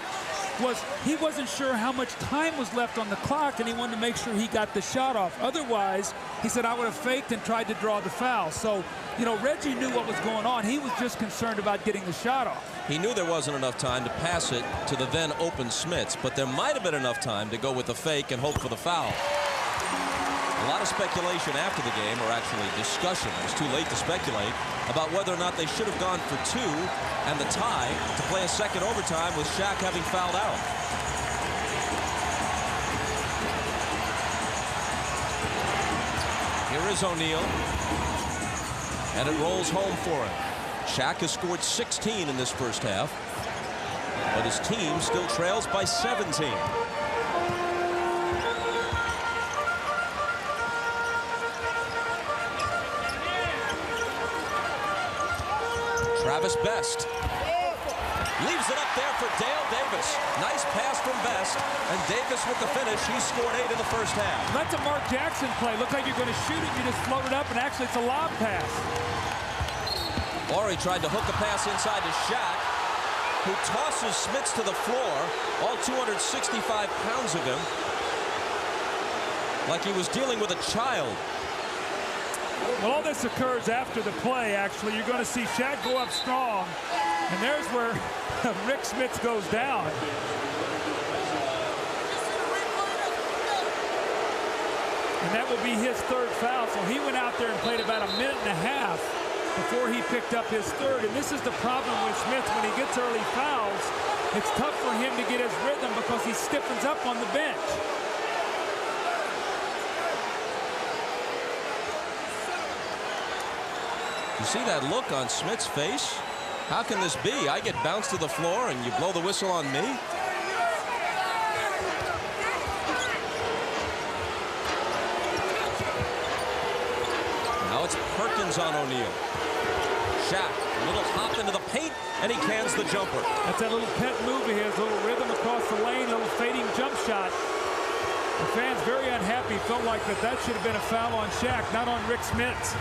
was he wasn't sure how much time was left on the clock, and he wanted to make sure he got the shot off. Otherwise, he said, I would have faked and tried to draw the foul. So, you know, Reggie knew what was going on. He was just concerned about getting the shot off.
He knew there wasn't enough time to pass it to the then open Smits, but there might have been enough time to go with the fake and hope for the foul. A lot of speculation after the game, or actually discussion, it was too late to speculate, about whether or not they should have gone for 2 and the tie to play a second overtime with Shaq having fouled out. Here is O'Neal, and it rolls home for him. Shaq has scored 16 in this first half, but his team still trails by 17. Travis Best leaves it up there for Dale Davis. Nice pass from Best, and Davis with the finish. He scored 8 in the first half.
That's a Mark Jackson play. Look like you're going to shoot it. You just float it up, and actually it's a lob pass.
Horry tried to hook a pass inside to Shaq, who tosses Smits to the floor, all 265 pounds of him, like he was dealing with a child.
Well, all this occurs after the play, actually. You're going to see Shaq go up strong, and there's where Rick Smits goes down. And that will be his third foul. So he went out there and played about a minute and a half before he picked up his third. And this is the problem with Smith. When he gets early fouls, it's tough for him to get his rhythm because he stiffens up on the bench.
You see that look on Smith's face? How can this be? I get bounced to the floor and you blow the whistle on me? Now it's Perkins on O'Neal. Shaq, a little hop into the paint, and he cans the jumper.
That's that little pet move of his, little rhythm across the lane, little fading jump shot. The fans very unhappy, felt like that should have been a foul on Shaq, not on Rick Smits.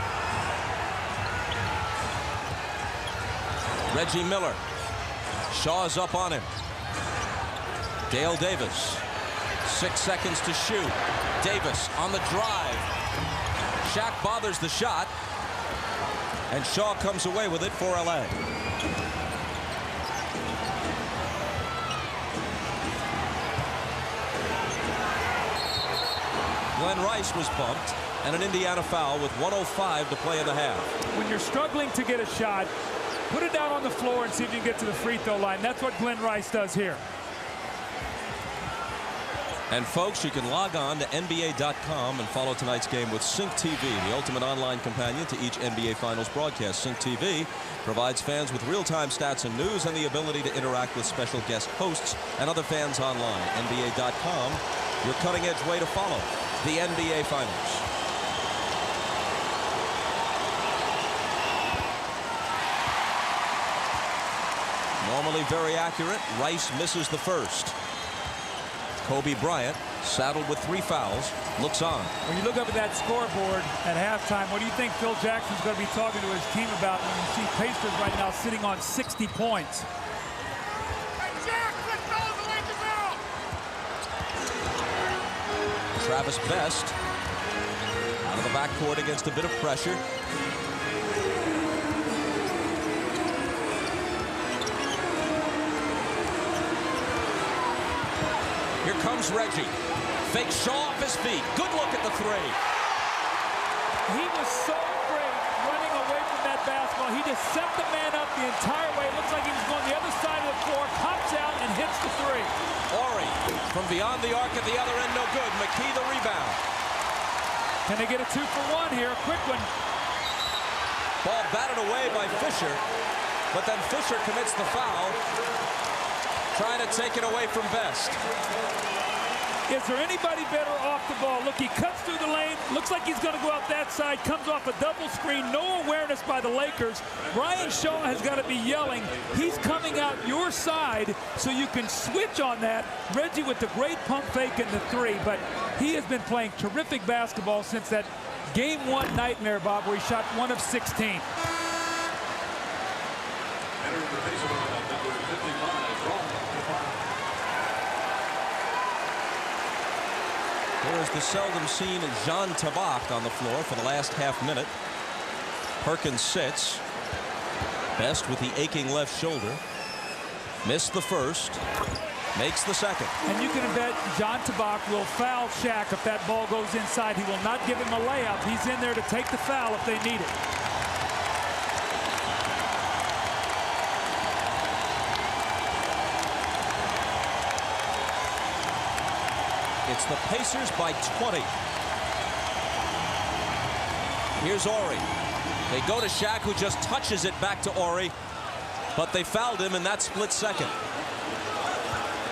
Reggie Miller. Shaw's up on him. Dale Davis. 6 seconds to shoot. Davis on the drive. Shaq bothers the shot. And Shaw comes away with it for LA. Glenn Rice was bumped, and an Indiana foul with 1:05 to play in the half.
When you're struggling to get a shot, put it down on the floor and see if you can get to the free throw line. That's what Glenn Rice does here.
And folks, you can log on to NBA.com and follow tonight's game with Sync TV, the ultimate online companion to each NBA Finals broadcast. Sync TV provides fans with real-time stats and news and the ability to interact with special guest hosts and other fans online. NBA.com, your cutting-edge way to follow the NBA Finals. Normally very accurate. Rice misses the first. Kobe Bryant, saddled with 3 fouls, looks on.
When you look up at that scoreboard at halftime, what do you think Phil Jackson's going to be talking to his team about when you see Pacers right now sitting on 60 points?
Travis Best out of the backcourt against a bit of pressure. Here comes Reggie. Fake Shaw off his feet. Good look at the three.
He was so great running away from that basketball. He just set the man up the entire way. It looks like he was going the other side of the floor, pops out and hits the three.
Horry from beyond the arc at the other end, no good. McKee the rebound.
Can they get a 2-for-1 here? A quick one.
Ball batted away by Fisher, but then Fisher commits the foul, trying to take it away from Best.
Is there anybody better off the ball? Look, he cuts through the lane. Looks like he's going to go out that side. Comes off a double screen. No awareness by the Lakers. Brian Shaw has got to be yelling. He's coming out your side so you can switch on that. Reggie with the great pump fake in the three. But he has been playing terrific basketball since that Game 1 nightmare, Bob, where he shot 1 of 16.
There's the seldom seen Jean Tabak on the floor for the last half minute. Perkins sits. Best with the aching left shoulder. Missed the first. Makes the second.
And you can bet Jean Tabak will foul Shaq if that ball goes inside. He will not give him a layup. He's in there to take the foul if they need it.
It's the Pacers by 20. Here's Horry. They go to Shaq, who just touches it back to Horry, but they fouled him in that split second.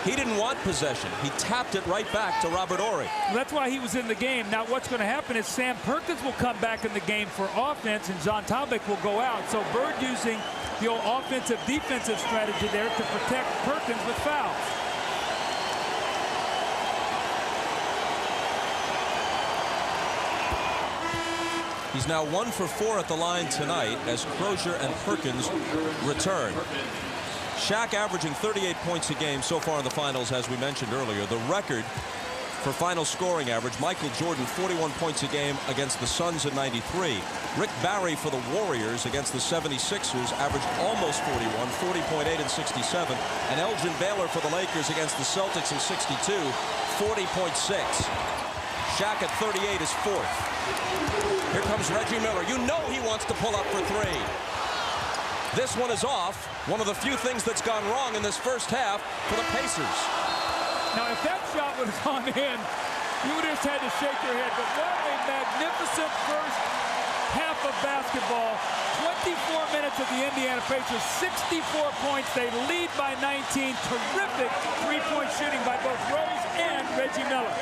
He didn't want possession. He tapped it right back to Robert Horry.
That's why he was in the game. Now what's going to happen is Sam Perkins will come back in the game for offense and Jean Tabak will go out. So Bird using the old offensive-defensive strategy there to protect Perkins with fouls.
He's now 1 for 4 at the line tonight as Crozier and Perkins return. Shaq averaging 38 points a game so far in the finals, as we mentioned earlier. The record for final scoring average. Michael Jordan, 41 points a game against the Suns in '93. Rick Barry for the Warriors against the 76ers averaged almost 41, 40.8 in '67. And Elgin Baylor for the Lakers against the Celtics in '62, 40.6. Shaq at 38 is fourth. Here comes Reggie Miller. You know he wants to pull up for three. This one is off. One of the few things that's gone wrong in this first half for the Pacers.
Now, if that shot was on in, you would have just had to shake your head. But what a magnificent first half of basketball. 24 minutes of the Indiana Pacers, 64 points. They lead by 19. Terrific three-point shooting by both Rose and Reggie Miller.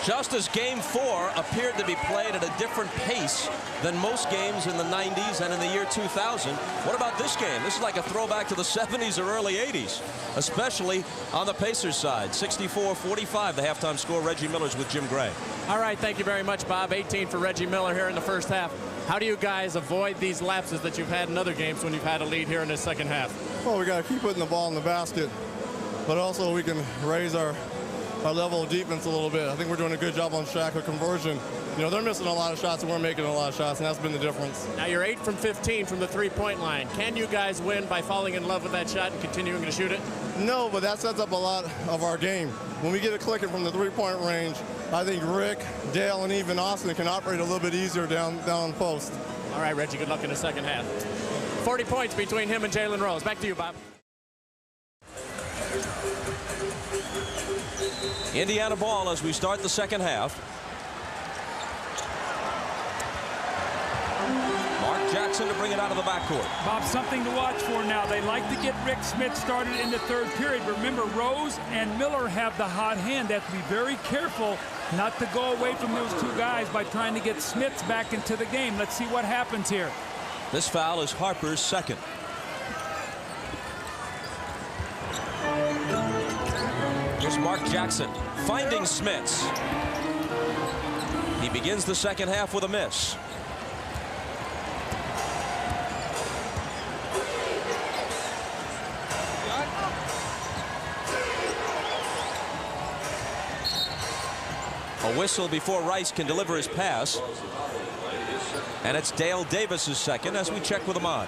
Just as Game 4 appeared to be played at a different pace than most games in the 90s and in the year 2000, what about this game? This is like a throwback to the 70s or early 80s, especially on the Pacers side. 64-45, the halftime score. Reggie Miller's with Jim Gray.
All right, thank you very much, Bob. 18 for Reggie Miller here in the first half. How do you guys avoid these lapses that you've had in other games when you've had a lead here in the second half?
Well, we got to keep putting the ball in the basket, but also we can raise our level of defense a little bit. I think we're doing a good job on Shaq with conversion. You know, they're missing a lot of shots and we're making a lot of shots, and that's been the difference.
Now you're 8 from 15 from the three-point line. Can you guys win by falling in love with that shot and continuing to shoot it?
No, but that sets up a lot of our game. When we get it clicking from the three-point range, I think Rick, Dale, and even Austin can operate a little bit easier down post.
All right, Reggie, good luck in the second half. 40 points between him and Jalen Rose. Back to you, Bob.
Indiana ball as we start the second half. Mark Jackson to bring it out of the backcourt.
Bob, something to watch for now. They like to get Rick Smith started in the third period. Remember, Rose and Miller have the hot hand. They have to be very careful not to go away from those two guys by trying to get Smith back into the game. Let's see what happens here.
This foul is Harper's second. Here's Mark Jackson finding Smits. He begins the second half with a miss. A whistle before Rice can deliver his pass. And it's Dale Davis's second as we check with Ahmad.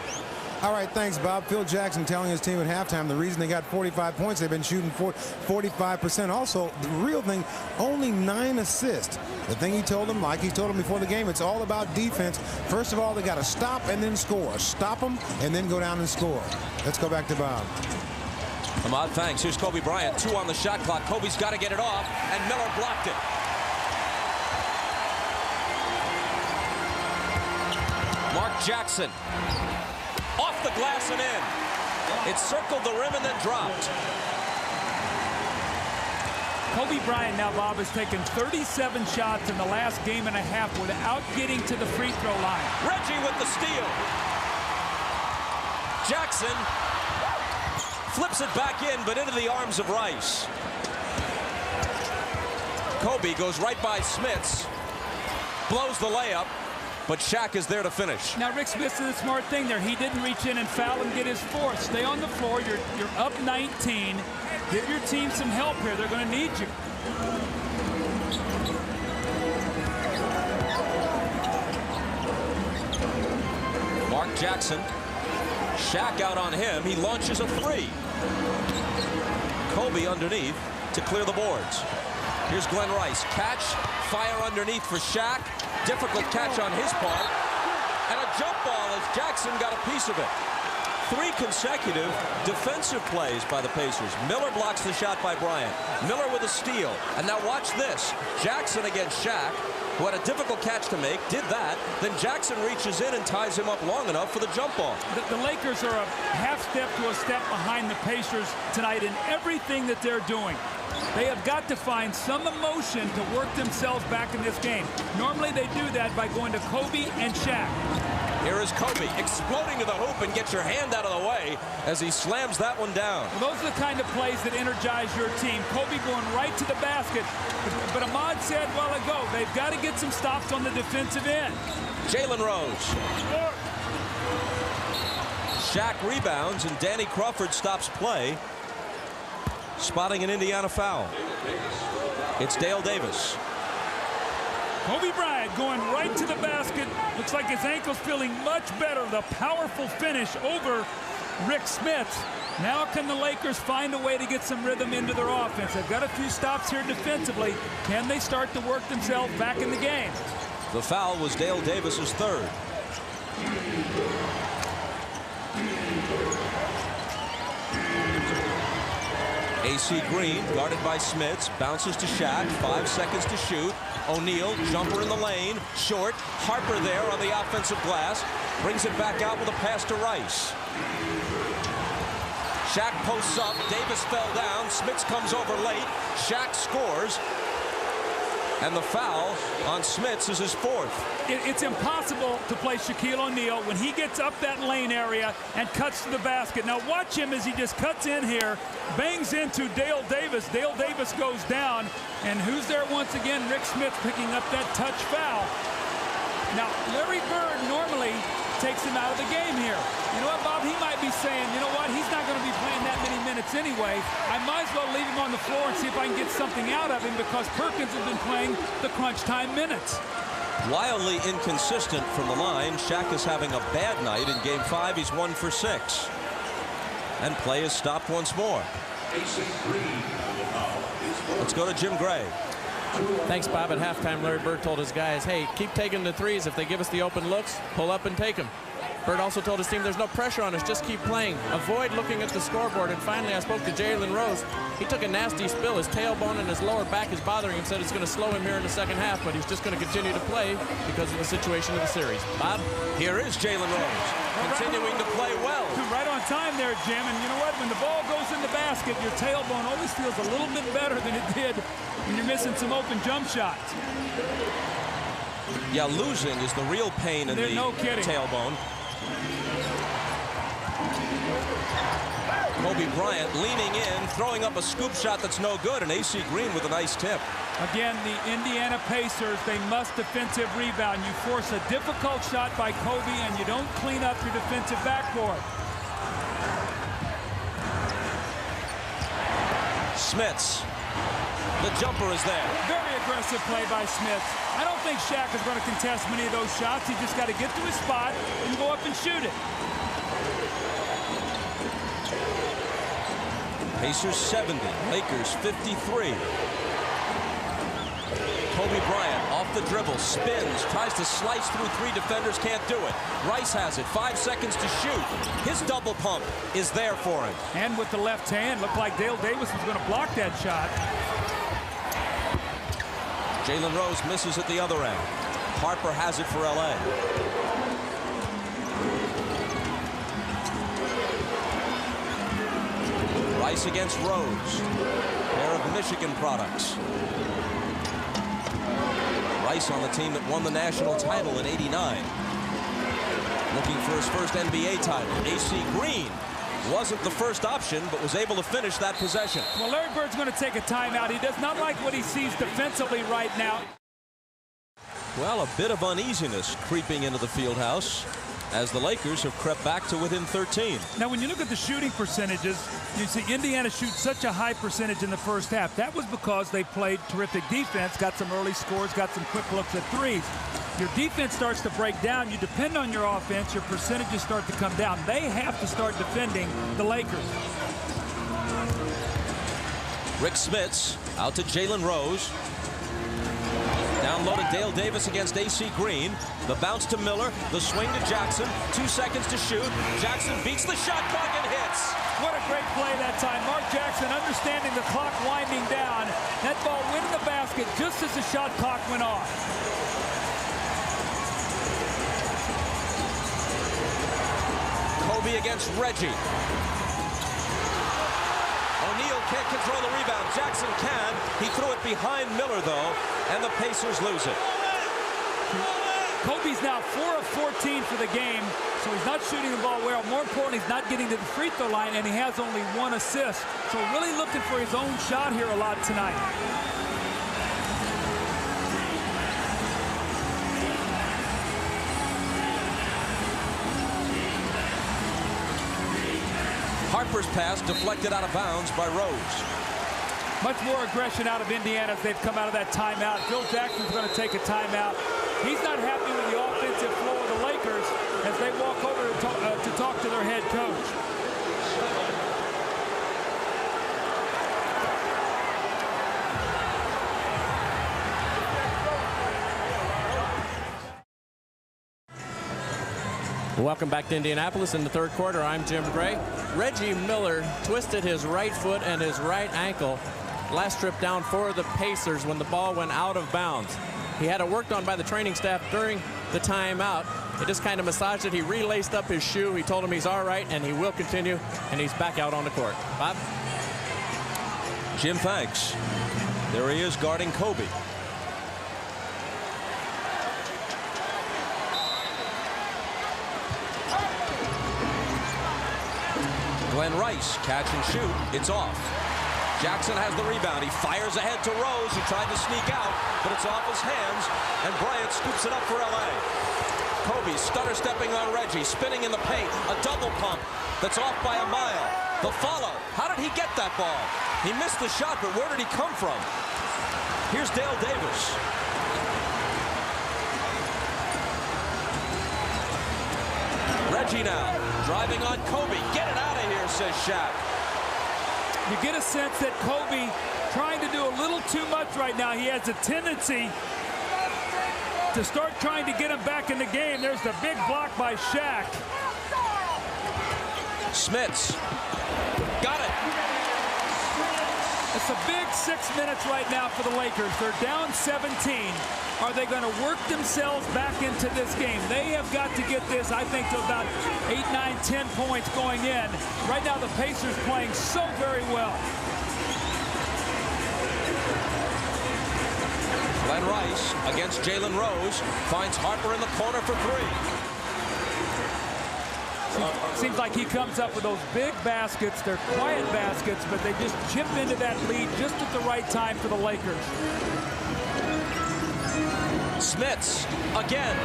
All right, thanks, Bob. Phil Jackson telling his team at halftime the reason they got 45 points, they've been shooting 45%. Also, the real thing, only 9 assists. The thing he told them, like he told them before the game, it's all about defense. First of all, they got to stop and then score. Stop them and then go down and score. Let's go back to Bob.
Ahmad, thanks. Here's Kobe Bryant, 2 on the shot clock. Kobe's got to get it off, and Miller blocked it. Mark Jackson. Off the glass and in. It circled the rim and then dropped.
Kobe Bryant now, Bob, has taken 37 shots in the last game and a half without getting to the free throw line.
Reggie with the steal. Jackson flips it back in, but into the arms of Rice. Kobe goes right by Smits, blows the layup, but Shaq is there to finish.
Now, Rick Smith did a smart thing there. He didn't reach in and foul and get his fourth. Stay on the floor. You're up 19. Give your team some help here. They're going to need you.
Mark Jackson. Shaq out on him. He launches a three. Kobe underneath to clear the boards. Here's Glenn Rice. Catch. Fire underneath for Shaq. Difficult catch on his part. And a jump ball as Jackson got a piece of it. 3 consecutive defensive plays by the Pacers. Miller blocks the shot by Bryant. Miller with a steal. And now watch this. Jackson against Shaq, who had a difficult catch to make, did that. Then Jackson reaches in and ties him up long enough for the jump ball.
The Lakers are a half step to a step behind the Pacers tonight in everything that they're doing. They have got to find some emotion to work themselves back in this game. Normally they do that by going to Kobe and Shaq.
Here is Kobe exploding to the hoop, and get your hand out of the way as he slams that one down.
Well, those are the kind of plays that energize your team. Kobe going right to the basket. But Ahmad said a while ago, they've got to get some stops on the defensive end.
Jalen Rose. Shaq rebounds, and Danny Crawford stops play, spotting an Indiana foul. It's Dale Davis.
Kobe Bryant going right to the basket. Looks like his ankle's feeling much better. The powerful finish over Rick Smits. Now can the Lakers find a way to get some rhythm into their offense? They've got a few stops here defensively. Can they start to work themselves back in the game?
The foul was Dale Davis's third. AC Green, guarded by Smits, bounces to Shaq. 5 seconds to shoot. O'Neal, jumper in the lane, short. Harper there on the offensive glass. Brings it back out with a pass to Rice. Shaq posts up. Davis fell down. Smits comes over late. Shaq scores. And the foul on Smits is his fourth.
It's impossible to play Shaquille O'Neal when he gets up that lane area and cuts to the basket. Now watch him as he just cuts in here, bangs into Dale Davis. Dale Davis goes down, and who's there once again? Rick Smits picking up that touch foul. Now Larry Bird normally takes him out of the game here. You know what, Bob? He might be saying, you know what, he's not going to be playing that many minutes anyway. I might as well leave him on the floor and see if I can get something out of him because Perkins has been playing the crunch time minutes.
Wildly inconsistent from the line. Shaq is having a bad night. In Game 5, he's 1 for 6. And play is stopped once more. Let's go to Jim Gray.
Thanks, Bob. At halftime, Larry Bird told his guys, hey, keep taking the threes. If they give us the open looks, pull up and take them. Bird also told his team there's no pressure on us, just keep playing. Avoid looking at the scoreboard. And finally, I spoke to Jalen Rose. He took a nasty spill. His tailbone and his lower back is bothering him. Said it's going to slow him here in the second half, but he's just going to continue to play because of the situation of the series. Bob?
Here is Jalen Rose, continuing to play well.
Right on time there, Jim. And you know what? When the ball goes in the basket, your tailbone always feels a little bit better than it did when you're missing some open jump shots.
Yeah, losing is the real pain in the tailbone. Kobe Bryant leaning in, throwing up a scoop shot that's no good, and AC Green with a nice tip.
Again, the Indiana Pacers, they must defensive rebound. You force a difficult shot by Kobe, and you don't clean up your defensive backboard.
Smits. The jumper is there.
Very aggressive play by Smits. I don't think Shaq is going to contest many of those shots. He just got to get to his spot and go up and shoot it.
Pacers 70, Lakers 53. Kobe Bryant off the dribble, spins, tries to slice through 3 defenders, can't do it. Rice has it, 5 seconds to shoot. His double pump is there for him.
And with the left hand, looked like Dale Davis was going to block that shot.
Jalen Rose misses at the other end. Harper has it for LA. Rice against Rose. Pair of Michigan products. Rice on the team that won the national title in '89. Looking for his first NBA title. AC Green wasn't the first option, but was able to finish that possession.
Well, Larry Bird's going to take a timeout. He does not like what he sees defensively right now.
Well, a bit of uneasiness creeping into the field house as the Lakers have crept back to within 13.
Now, when you look at the shooting percentages, you see Indiana shoot such a high percentage in the first half. That was because they played terrific defense, got some early scores, got some quick looks at threes. Your defense starts to break down. You depend on your offense. Your percentages start to come down. They have to start defending the Lakers.
Rick Smits out to Jalen Rose. Down low to Dale Davis against AC Green. The bounce to Miller. The swing to Jackson. 2 seconds to shoot. Jackson beats the shot clock and hits.
What a great play that time. Mark Jackson understanding the clock winding down. That ball went in the basket just as the shot clock went off.
Kobe against Reggie. O'Neal can't control the rebound. Jackson can. He threw it behind Miller, though, and the Pacers lose it.
Kobe's now 4 of 14 for the game, so he's not shooting the ball well. More importantly, he's not getting to the free throw line, and he has only 1 assist. So really looking for his own shot here a lot tonight.
Harper's pass deflected out of bounds by Rose.
Much more aggression out of Indiana as they've come out of that timeout. Phil Jackson's going to take a timeout. He's not happy with the offensive flow of the Lakers as they walk over to talk to their head coach.
Welcome back to Indianapolis in the third quarter. I'm Jim Gray. Reggie Miller twisted his right foot and his right ankle last trip down for the Pacers when the ball went out of bounds. He had it worked on by the training staff during the timeout. They just kind of massaged it. He relaced up his shoe. He told him he's all right, and he will continue, and he's back out on the court. Bob?
Jim, thanks. There he is guarding Kobe. Glenn Rice, catch and shoot. It's off. Jackson has the rebound. He fires ahead to Rose, who tried to sneak out, but it's off his hands, and Bryant scoops it up for L.A. Kobe stutter stepping on Reggie, spinning in the paint. A double pump that's off by a mile. The follow. How did he get that ball? He missed the shot, but where did he come from? Here's Dale Davis. Reggie now, driving on Kobe. Get it out of here, says Shaq.
You get a sense that Kobe trying to do a little too much right now. He has a tendency to start trying to get him back in the game. There's the big block by Shaq.
Smits. Got it.
It's a big 6 minutes right now for the Lakers. They're down 17. Are they going to work themselves back into this game? They have got to get this, I think, to about 8, 9, 10 points going in. Right now, the Pacers playing so very well.
Glenn Rice against Jalen Rose. Finds Harper in the corner for three.
Seems like he comes up with those big baskets. They're quiet baskets, but they just chip into that lead just at the right time for the Lakers.
Smits again.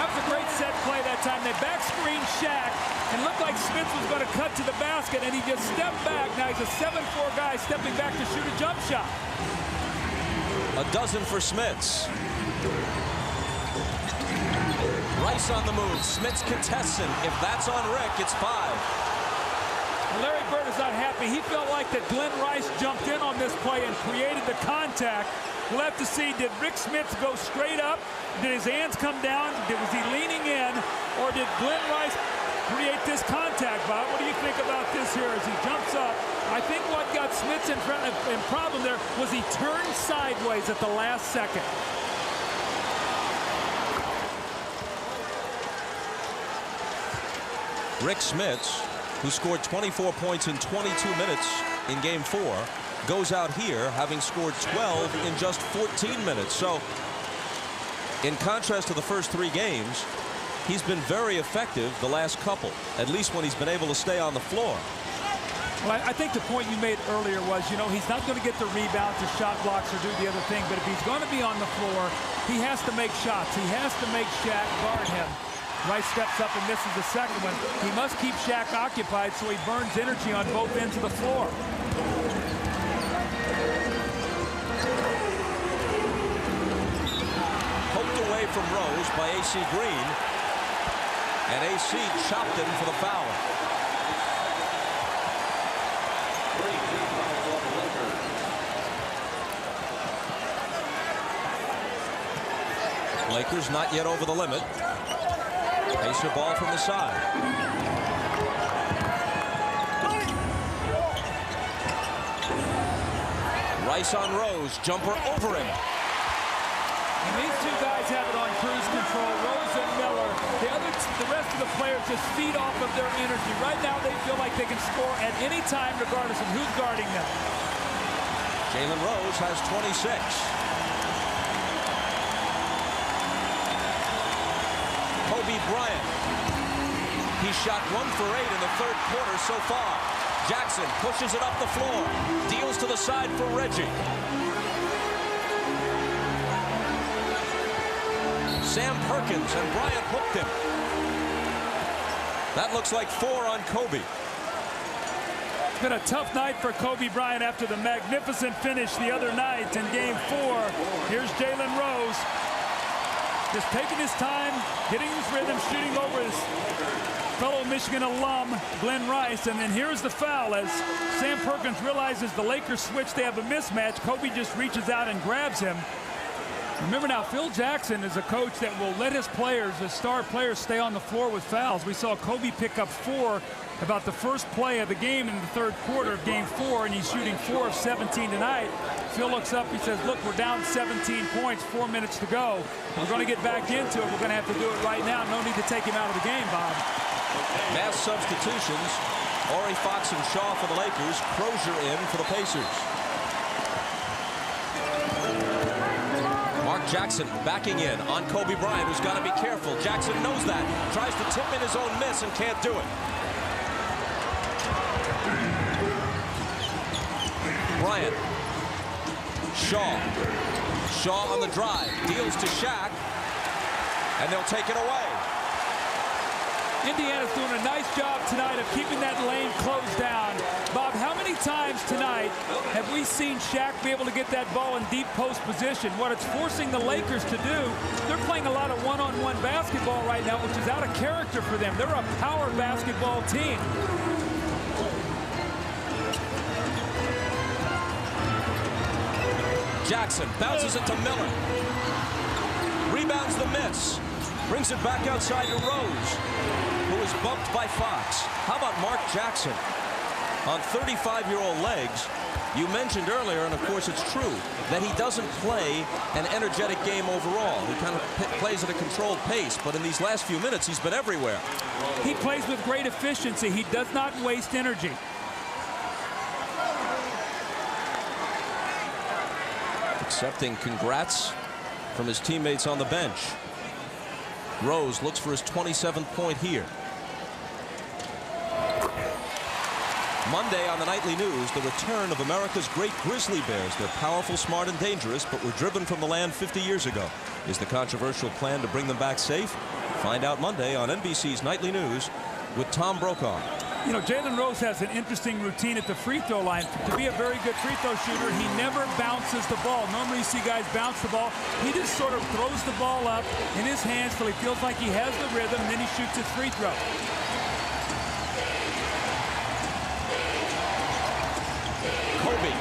That was a great set play that time. They back screened Shaq and looked like Smits was going to cut to the basket, and he just stepped back. Now he's a 7'4" guy stepping back to shoot a jump shot.
A dozen for Smits. Rice on the move. Smits contests him. If that's on Rick, it's 5.
Larry Bird is not happy. He felt like that Glenn Rice jumped in on this play and created the contact. We'll have to see, did Rick Smits go straight up? Did his hands come down? Was he leaning in? Or did Glenn Rice create this contact, Bob? What do you think about this here as he jumps up? I think what got Smits in problem there was he turned sideways at the last second.
Rick Smits, who scored 24 points in 22 minutes in Game 4, goes out here having scored 12 in just 14 minutes. So, in contrast to the first 3 games, he's been very effective the last couple, at least when he's been able to stay on the floor.
Well, I think the point you made earlier was, you know, he's not going to get the rebounds or shot blocks or do the other thing, but if he's going to be on the floor, he has to make shots. He has to make Shaq guard him. Rice steps up and misses the second one. He must keep Shaq occupied so he burns energy on both ends of the floor.
Poked away from Rose by A.C. Green. And A.C. chopped him for the foul. Lakers not yet over the limit. Pacer ball from the side. Rice on Rose. Jumper over him.
And these two guys have it on cruise control. Rose and Miller. The rest of the players just feed off of their energy. Right now they feel like they can score at any time regardless of who's guarding them.
Jalen Rose has 26. Kobe Bryant. He shot 1 for 8 in the third quarter so far. Jackson pushes it up the floor. Deals to the side for Reggie. Sam Perkins and Bryant hooked him. That looks like 4 on Kobe.
been a tough night for Kobe Bryant after the magnificent finish the other night in Game 4. Here's Jalen Rose. Just taking his time, hitting his rhythm, shooting over his fellow Michigan alum, Glenn Rice. And then here's the foul as Sam Perkins realizes the Lakers switch. They have a mismatch. Kobe just reaches out and grabs him. Remember now, Phil Jackson is a coach that will let his players, his star players, stay on the floor with fouls. We saw Kobe pick up 4 about the first play of the game in the third quarter of Game 4, and he's shooting 4 of 17 tonight. Phil looks up, he says, look, we're down 17 points, 4 minutes to go. We're going to get back into it. We're going to have to do it right now. No need to take him out of the game, Bob.
Mass substitutions. Ori, Fox, and Shaw for the Lakers. Crozier in for the Pacers. Mark Jackson backing in on Kobe Bryant, who's got to be careful. Jackson knows that. Tries to tip in his own miss and can't do it. Bryant. Shaw. Shaw on the drive. Deals to Shaq. And they'll take it away.
Indiana's doing a nice job tonight of keeping that lane closed down. Bob, how many times tonight have we seen Shaq be able to get that ball in deep post position? What it's forcing the Lakers to do, they're playing a lot of one-on-one basketball right now, which is out of character for them. They're a power basketball team.
Jackson bounces it to Miller. Rebounds the miss. Brings it back outside to Rose, who is bumped by Fox. How about Mark Jackson on 35-year-old legs? You mentioned earlier, and of course it's true, that he doesn't play an energetic game overall. He kind of plays at a controlled pace, but in these last few minutes, he's been everywhere.
He plays with great efficiency. He does not waste energy.
Accepting congrats from his teammates on the bench. Rose looks for his 27th point here. Monday on the Nightly News, the return of America's great grizzly bears. They're powerful, smart, and dangerous, but were driven from the land 50 years ago. Is the controversial plan to bring them back safe? Find out Monday on NBC's Nightly News with Tom Brokaw.
You know, Jalen Rose has an interesting routine at the free throw line. To be a very good free throw shooter, he never bounces the ball. Normally you see guys bounce the ball. He just sort of throws the ball up in his hands till he feels like he has the rhythm, and then he shoots his free throw.
Kobe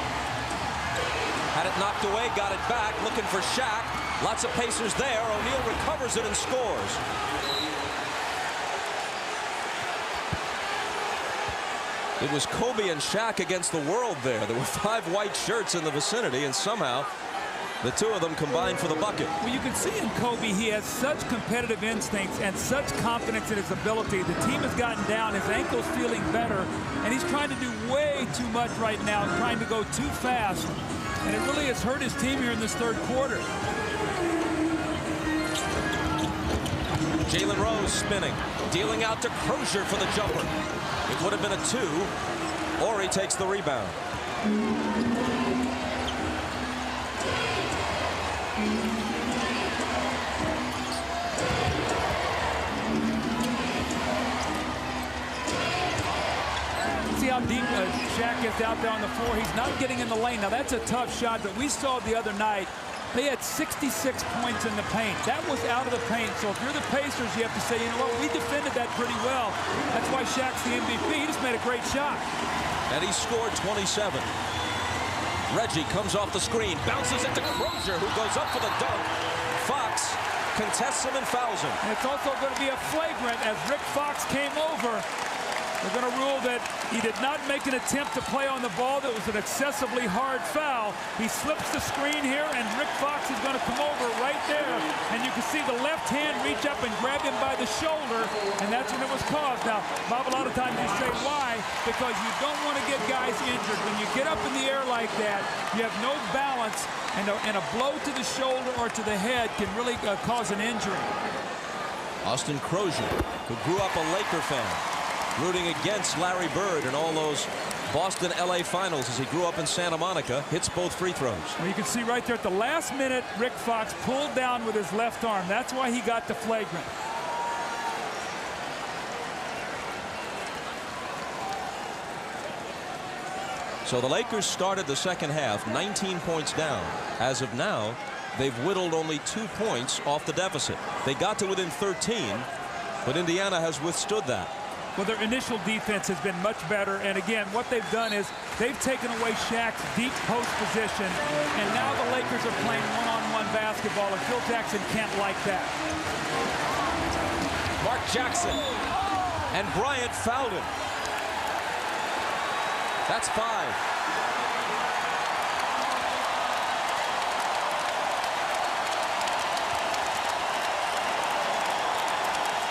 had it knocked away, got it back, looking for Shaq. Lots of Pacers there. O'Neal recovers it and scores. It was Kobe and Shaq against the world there. There were 5 white shirts in the vicinity, and somehow the two of them combined for the bucket.
Well, you can see in Kobe, he has such competitive instincts and such confidence in his ability. The team has gotten down, his ankle's feeling better, and he's trying to do way too much right now, trying to go too fast. And it really has hurt his team here in this third quarter.
Jalen Rose spinning, dealing out to Crozier for the jumper. It would have been a 2. Ori takes the rebound.
See how deep Shaq gets out there on the floor. He's not getting in the lane. Now, that's a tough shot, but we saw the other night, they had 66 points in the paint. That was out of the paint. So if you're the Pacers, you have to say, you know what, we defended that pretty well. That's why Shaq's the MVP. He just made a great shot.
And he scored 27. Reggie comes off the screen, bounces it to Crozier, who goes up for the dunk. Fox contests him and fouls him.
And it's also going to be a flagrant as Rick Fox came over. They're going to rule that he did not make an attempt to play on the ball. That was an excessively hard foul. He slips the screen here, and Rick Fox is going to come over right there. And you can see the left hand reach up and grab him by the shoulder, and that's when it was caused. Now, Bob, a lot of times you say why? Because you don't want to get guys injured. When you get up in the air like that, you have no balance, and a blow to the shoulder or to the head can really cause an injury.
Austin Crozier, who grew up a Laker fan, rooting against Larry Bird in all those Boston-LA finals as he grew up in Santa Monica, hits both free throws.
Well, you can see right there at the last minute, Rick Fox pulled down with his left arm. That's why he got the flagrant.
So the Lakers started the second half 19 points down. As of now, they've whittled only 2 points off the deficit. They got to within 13, but Indiana has withstood that.
Well, their initial defense has been much better, and again, what they've done is they've taken away Shaq's deep post position, and now the Lakers are playing one-on-one basketball, and Phil Jackson can't like that.
Mark Jackson, and Bryant fouled him. That's 5.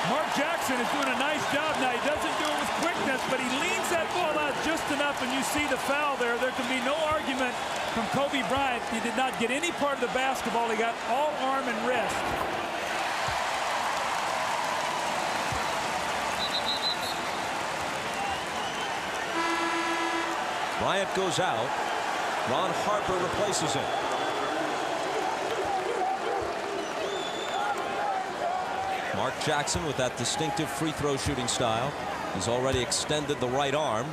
Mark Jackson is doing a nice job now. He doesn't do it with quickness, but he leans that ball out just enough, and you see the foul there. There can be no argument from Kobe Bryant. He did not get any part of the basketball. He got all arm and wrist.
Bryant goes out. Ron Harper replaces him. Mark Jackson with that distinctive free throw shooting style. He's already extended the right arm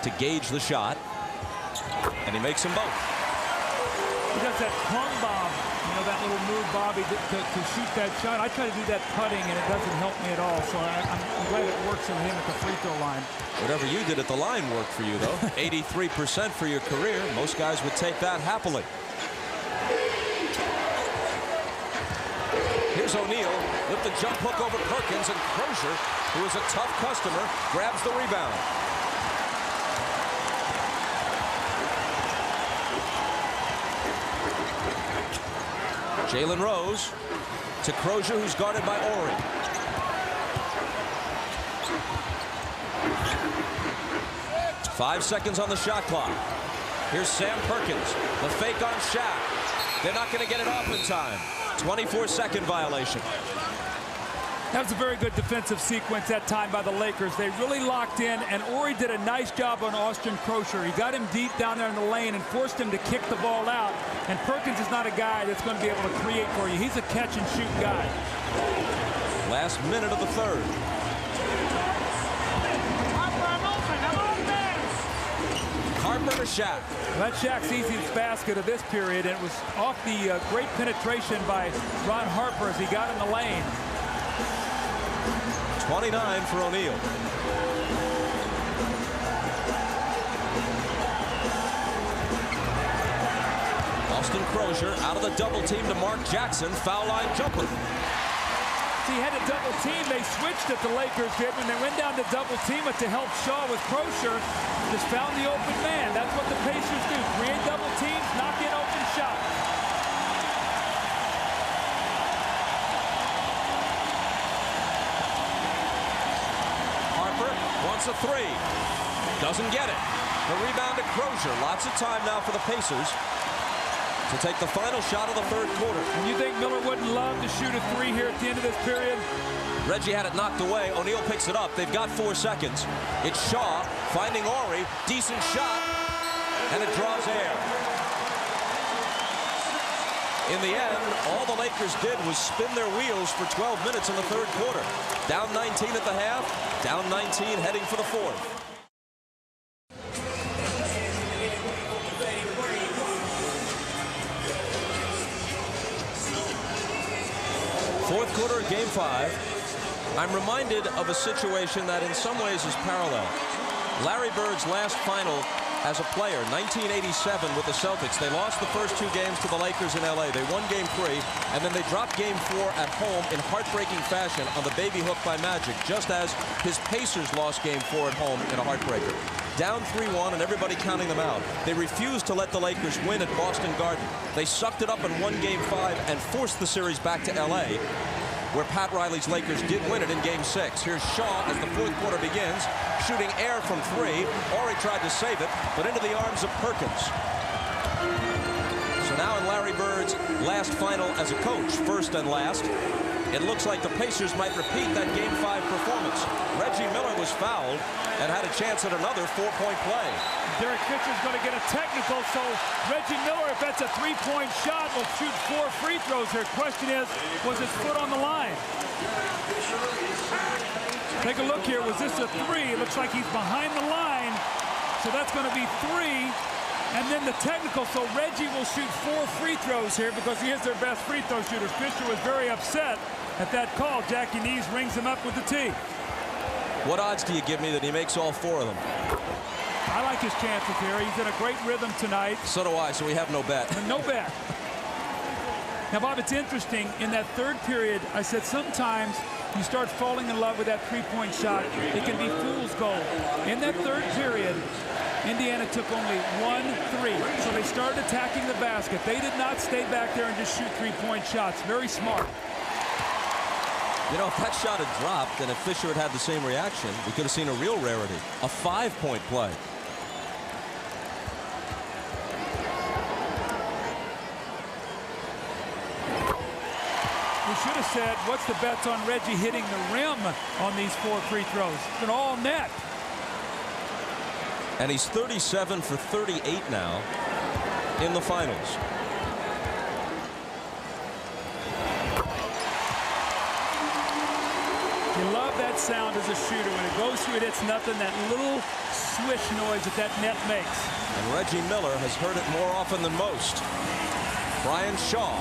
to gauge the shot, and he makes them both.
He does that plum bomb, you know, that little move, Bobby, to shoot that shot. I try to do that putting, and it doesn't help me at all, so I'm glad it works for him at the free throw line.
Whatever you did at the line worked for you, though. 83% for your career. Most guys would take that happily. Here's O'Neal with the jump hook over Perkins, and Crozier, who is a tough customer, grabs the rebound. Jalen Rose to Crozier, who's guarded by Ori. Five seconds on the shot clock. Here's Sam Perkins. The fake on Shaq. They're not going to get it off in time. 24-second violation.
That was a very good defensive sequence that time by the Lakers. They really locked in, and Ori did a nice job on Austin Crozier. He got him deep down there in the lane and forced him to kick the ball out. And Perkins is not a guy that's going to be able to create for you. He's a catch-and-shoot guy.
Last minute of the third. Harper to Shaq.
Well, that's Shaq's easiest basket of this period, and it was off the great penetration by Ron Harper as he got in the lane.
29 for O'Neal. Austin Crozier out of the double team to Mark Jackson. Foul line jumper.
See, he had a double team. They switched it, the Lakers did, when they went down to double team it to help Shaw with Crozier. Just found the open man. That's what the Pacers do. Create double teams, knock in open shots.
Harper wants a three. Doesn't get it. The rebound to Crozier. Lots of time now for the Pacers to take the final shot of the third quarter.
And you think Miller wouldn't love to shoot a three here at the end of this period?
Reggie had it knocked away. O'Neal picks it up. They've got 4 seconds. It's Shaw finding Ori. Decent shot. And it draws air. In the end, all the Lakers did was spin their wheels for 12 minutes in the third quarter. Down 19 at the half. Down 19 heading for the fourth. Fourth quarter of Game 5. I'm reminded of a situation that in some ways is parallel. Larry Bird's last final as a player, 1987 with the Celtics. They lost the first 2 games to the Lakers in LA. They won Game 3, and then they dropped Game 4 at home in heartbreaking fashion on the baby hook by Magic, just as his Pacers lost Game 4 at home in a heartbreaker. Down 3-1 and everybody counting them out. They refused to let the Lakers win at Boston Garden. They sucked it up and won Game 5 and forced the series back to LA, where Pat Riley's Lakers did win it in Game 6. Here's Shaw as the fourth quarter begins, shooting air from 3. Ori tried to save it, but into the arms of Perkins. So now in Larry Bird's last final as a coach, first and last, it looks like the Pacers might repeat that Game 5 performance. Reggie Miller was fouled and had a chance at another 4-point play.
Derek Fisher's going to get a technical, so Reggie Miller, if that's a 3-point shot, will shoot 4 free throws here. Question is, was his foot on the line? Take a look here. Was this a 3? It looks like he's behind the line. So that's going to be 3. And then the technical, so Reggie will shoot 4 free throws here because he is their best free throw shooter. Fisher was very upset at that call. Jackie Nees rings him up with the tee.
What odds do you give me that he makes all 4 of them?
I like his chances here. He's in a great rhythm tonight.
So do I, so we have no bet.
No bet. Now, Bob, it's interesting. In that third period, I said sometimes you start falling in love with that three-point shot. It can be fool's gold. In that third period, Indiana took only 1 3. So they started attacking the basket. They did not stay back there and just shoot three-point shots. Very smart.
You know, if that shot had dropped and if Fisher had had the same reaction, we could have seen a real rarity. A 5-point play.
We should have said, what's the bets on Reggie hitting the rim on these 4 free throws? It's an all net.
And he's 37 for 38 now in the finals.
You love that sound as a shooter. When it goes through it, it's nothing. That little swish noise that net makes.
And Reggie Miller has heard it more often than most. Brian Shaw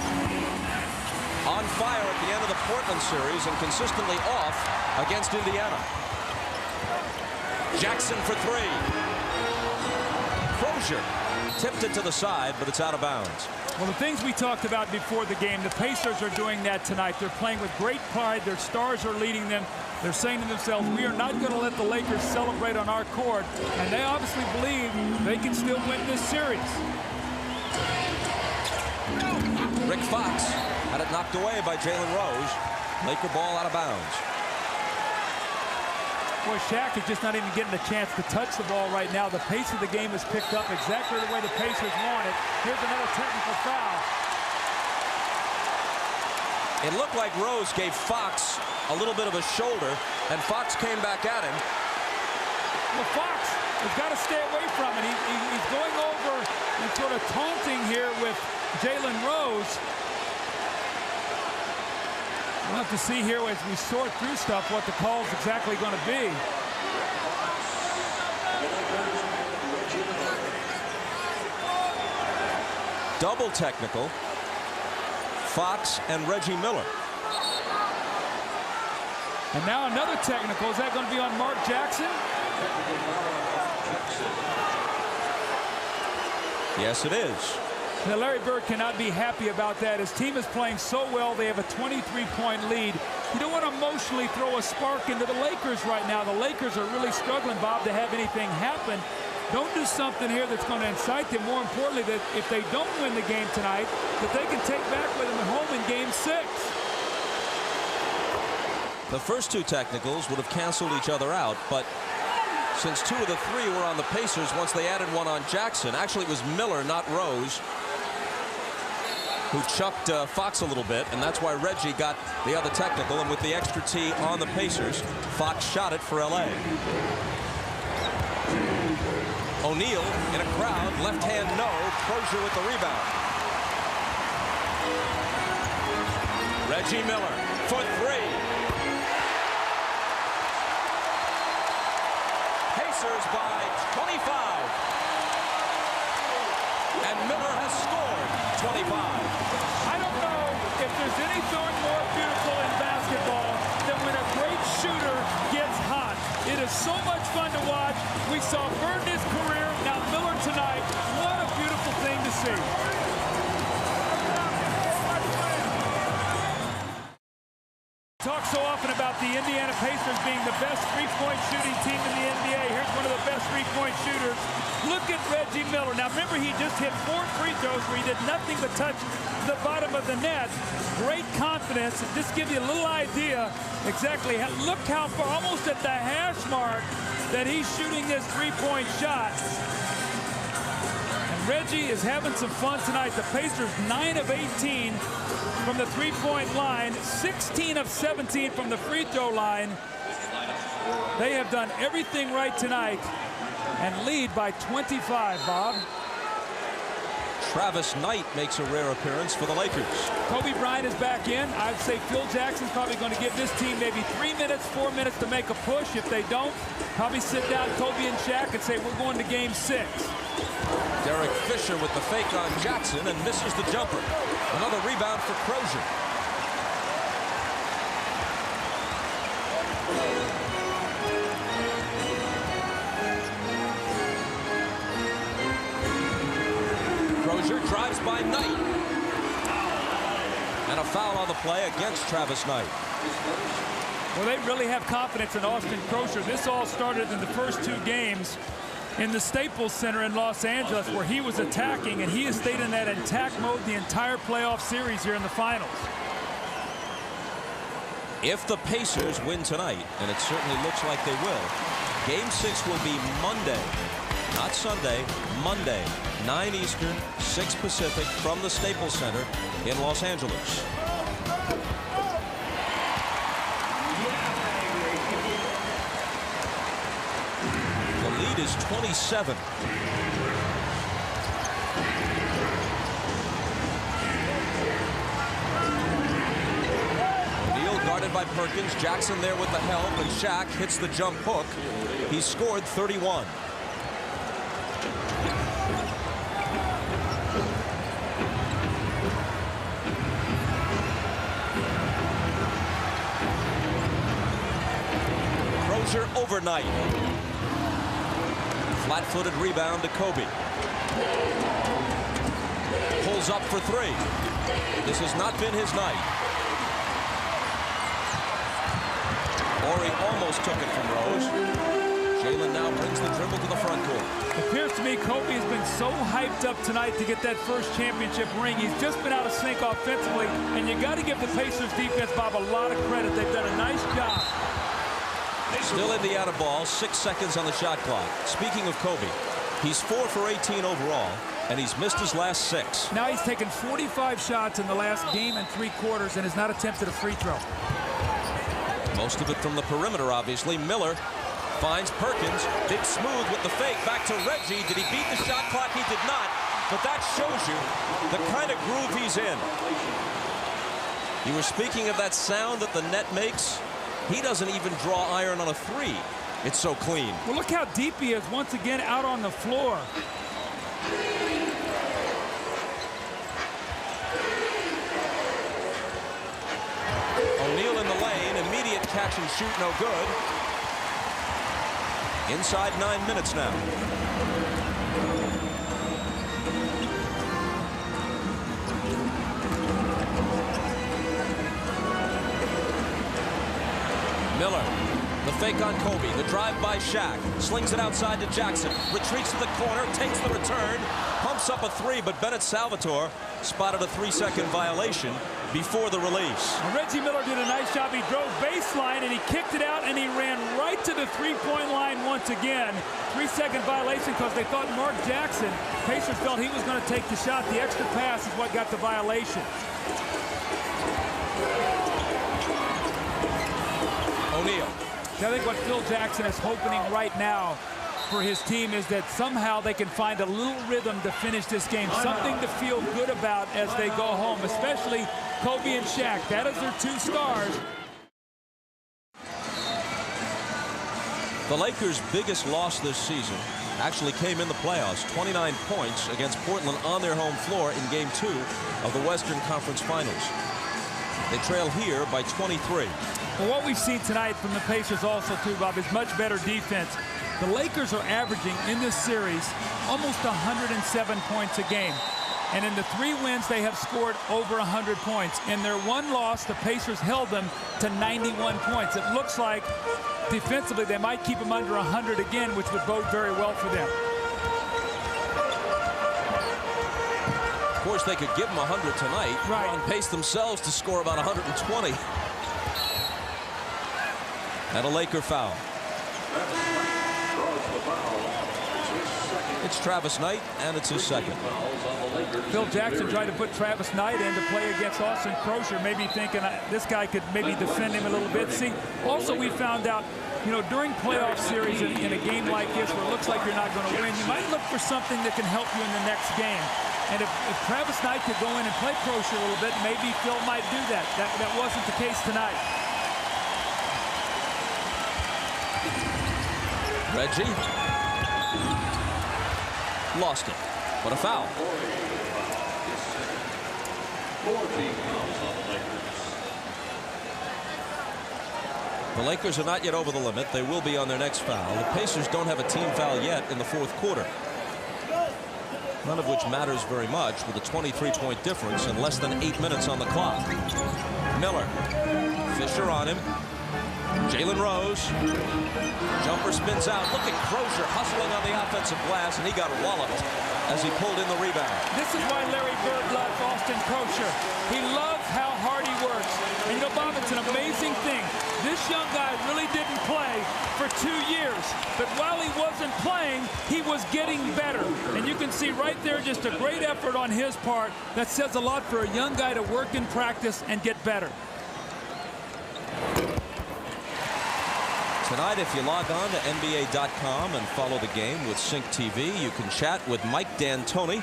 on fire at the end of the Portland series and consistently off against Indiana. Jackson for 3. Crozier tipped it to the side, but it's out of bounds.
Well, the things we talked about before the game, the Pacers are doing that tonight. They're playing with great pride. Their stars are leading them. They're saying to themselves, we are not going to let the Lakers celebrate on our court. And they obviously believe they can still win this series.
Rick Fox had it knocked away by Jalen Rose. Laker ball out of bounds.
Boy, Shaq is just not even getting a chance to touch the ball right now. The pace of the game is picked up exactly the way the Pacers want it. Here's another technical foul.
It looked like Rose gave Fox a little bit of a shoulder, and Fox came back at him.
Well, Fox has got to stay away from it. He's going over and sort of taunting here with Jalen Rose. We'll have to see here as we sort through stuff what the call is exactly going to be.
Double technical. Fox and Reggie Miller.
And now another technical. Is that going to be on Mark Jackson?
Yes, it is.
Now, Larry Bird cannot be happy about that. His team is playing so well. They have a 23-point lead. You don't want to emotionally throw a spark into the Lakers right now. The Lakers are really struggling, Bob, to have anything happen. Don't do something here that's going to incite them. More importantly, that if they don't win the game tonight, that they can take back with them at home in Game 6.
The first 2 technicals would have canceled each other out, but since 2 of the 3 were on the Pacers, once they added one on Jackson, actually it was Miller, not Rose, who chucked Fox a little bit, and that's why Reggie got the other technical. And with the extra T on the Pacers, Fox shot it for LA. O'Neal in a crowd, left hand no, Crozier with the rebound. Reggie Miller for 3. Pacers by 25. And Miller has scored 25.
I don't know if there's anything more beautiful in basketball than when a great shooter gets hot. It is so much fun to watch. We saw Bird in his career, now Miller tonight. What a beautiful thing to see. Talk so often about the Indiana Pacers being the best three-point shooting team in the NBA. Here's one of the best three-point shooters. Look at Reggie Miller. Now remember, he just hit 4 free throws where he did nothing but touch the bottom of the net. Great confidence. Just give you a little idea exactly how, look how far, almost at the hash mark, that he's shooting this three-point shot. And Reggie is having some fun tonight. The Pacers 9 of 18 from the three-point line, 16 of 17 from the free throw line. They have done everything right tonight and lead by 25, Bob.
Travis Knight makes a rare appearance for the Lakers.
Kobe Bryant is back in. I'd say Phil Jackson's probably going to give this team maybe 3 minutes, 4 minutes to make a push. If they don't, probably sit down Kobe and Shaq and say, we're going to game 6.
Derek Fisher with the fake on Jackson and misses the jumper. Another rebound for Crozier. Crozier drives by Knight. And a foul on the play against Travis Knight.
Well, they really have confidence in Austin Crozier. This all started in the first 2 games in the Staples Center in Los Angeles, where he was attacking, and he has stayed in that attack mode the entire playoff series here in the finals.
If the Pacers win tonight, and it certainly looks like they will, Game 6 will be Monday, not Sunday, Monday, 9 Eastern, 6 Pacific, from the Staples Center in Los Angeles. The lead is 27. O'Neal guarded by Perkins. Jackson there with the help, and Shaq hits the jump hook. He scored 31. Crozier overnight. Flat-footed rebound to Kobe. Pulls up for 3. This has not been his night. Horry almost took it from Rose. Jalen now brings the dribble to the front court.
It appears to me Kobe has been so hyped up tonight to get that first championship ring. He's just been out of sync offensively, and you got to give the Pacers defense, Bob, a lot of credit. They've done a nice job.
Still Indiana ball, 6 seconds on the shot clock. Speaking of Kobe, he's 4 for 18 overall, and he's missed his last 6.
Now he's taken 45 shots in the last game and 3 quarters and has not attempted a free throw.
Most of it from the perimeter, obviously. Miller finds Perkins. Big smooth with the fake. Back to Reggie. Did he beat the shot clock? He did not. But that shows you the kind of groove he's in. You were speaking of that sound that the net makes. He doesn't even draw iron on a 3. It's so clean.
Well, look how deep he is once again out on the floor.
O'Neal in the lane. Immediate catch and shoot, no good. Inside 9 minutes now. Miller, the fake on Kobe, the drive by Shaq, slings it outside to Jackson, retreats to the corner, takes the return, pumps up a 3, but Bennett Salvatore spotted a 3-second violation before the release.
And Reggie Miller did a nice job. He drove baseline and he kicked it out and he ran right to the 3-point line once again. 3-second violation because they thought Mark Jackson, Pacers felt he was going to take the shot. The extra pass is what got the violation.
O'Neal.
I think what Phil Jackson is hoping right now for his team is that somehow they can find a little rhythm to finish this game, something to feel good about as they go home, especially Kobe and Shaq. That is their 2 stars.
The Lakers' biggest loss this season actually came in the playoffs, 29 points against Portland on their home floor in Game 2 of the Western Conference Finals. They trail here by 23.
Well, what we've seen tonight from the Pacers also, too, Bob, is much better defense. The Lakers are averaging in this series almost 107 points a game. And in the 3 wins, they have scored over 100 points. In their 1 loss, the Pacers held them to 91 points. It looks like defensively they might keep them under 100 again, which would bode very well for them.
Of course, they could give them 100 tonight.
Right.
On pace themselves to score about 120. And a Laker foul. It's Travis Knight, and it's his second.
Phil Jackson tried to put Travis Knight in to play against Austin Crozier, maybe thinking this guy could maybe defend him a little bit. See, also we found out, you know, during playoff series in a game like this where it looks like you're not going to win, you might look for something that can help you in the next game. And if Travis Knight could go in and play Crozier a little bit, maybe Phil might do that. That wasn't the case tonight.
Reggie lost it, but a foul. The Lakers are not yet over the limit. They will be on their next foul. The Pacers don't have a team foul yet in the fourth quarter. None of which matters very much with a 23-point difference and less than 8 minutes on the clock. Miller. Fisher on him. Jalen Rose. Jumper spins out. Look at Crozier hustling on the offensive glass, and he got walloped as he pulled in the rebound.
This is why Larry Bird loves Austin Crozier. He loves how hard he works. And you know, Bob, it's an amazing thing. This young guy really didn't play for 2 years. But while he wasn't playing, he was getting better. And you can see right there just a great effort on his part. That says a lot for a young guy to work in practice and get better.
Tonight, if you log on to NBA.com and follow the game with Sync TV, you can chat with Mike D'Antoni,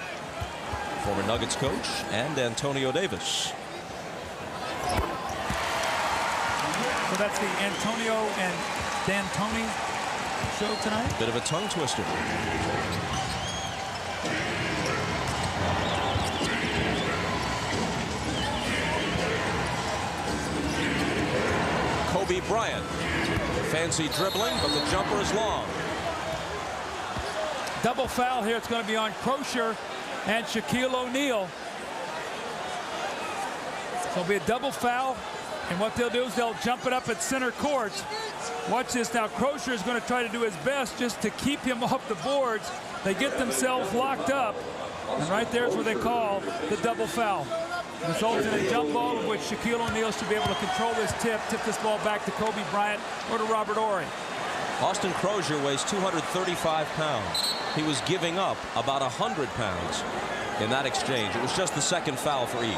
former Nuggets coach, and Antonio Davis.
So that's the Antonio and D'Antoni show tonight?
Bit of a tongue twister. Kobe Bryant. Fancy dribbling, but the jumper is long.
Double foul here. It's going to be on Crozier and Shaquille O'Neal. So it'll be a double foul. And what they'll do is they'll jump it up at center court. Watch this now. Crozier is going to try to do his best just to keep him off the boards. They get themselves locked up. And right there's where they call the double foul. Results in a jump ball in which Shaquille O'Neal should be able to control this tip this ball back to Kobe Bryant or to Robert Horry.
Austin Crozier weighs 235 pounds. He was giving up about 100 pounds in that exchange. It was just the second foul for each.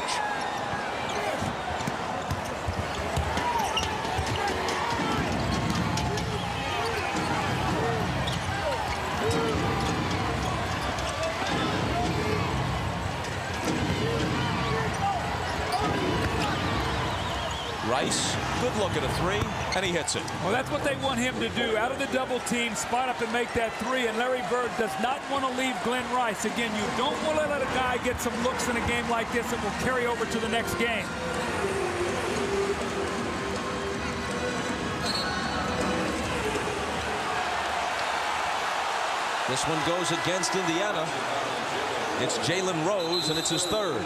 Rice, good look at a three, and he hits it.
Well, that's what they want him to do. Out of the double team, spot up and make that three, and Larry Bird does not want to leave Glenn Rice. Again, you don't want to let a guy get some looks in a game like this that will carry over to the next game.
This one goes against Indiana. It's Jalen Rose, and it's his third.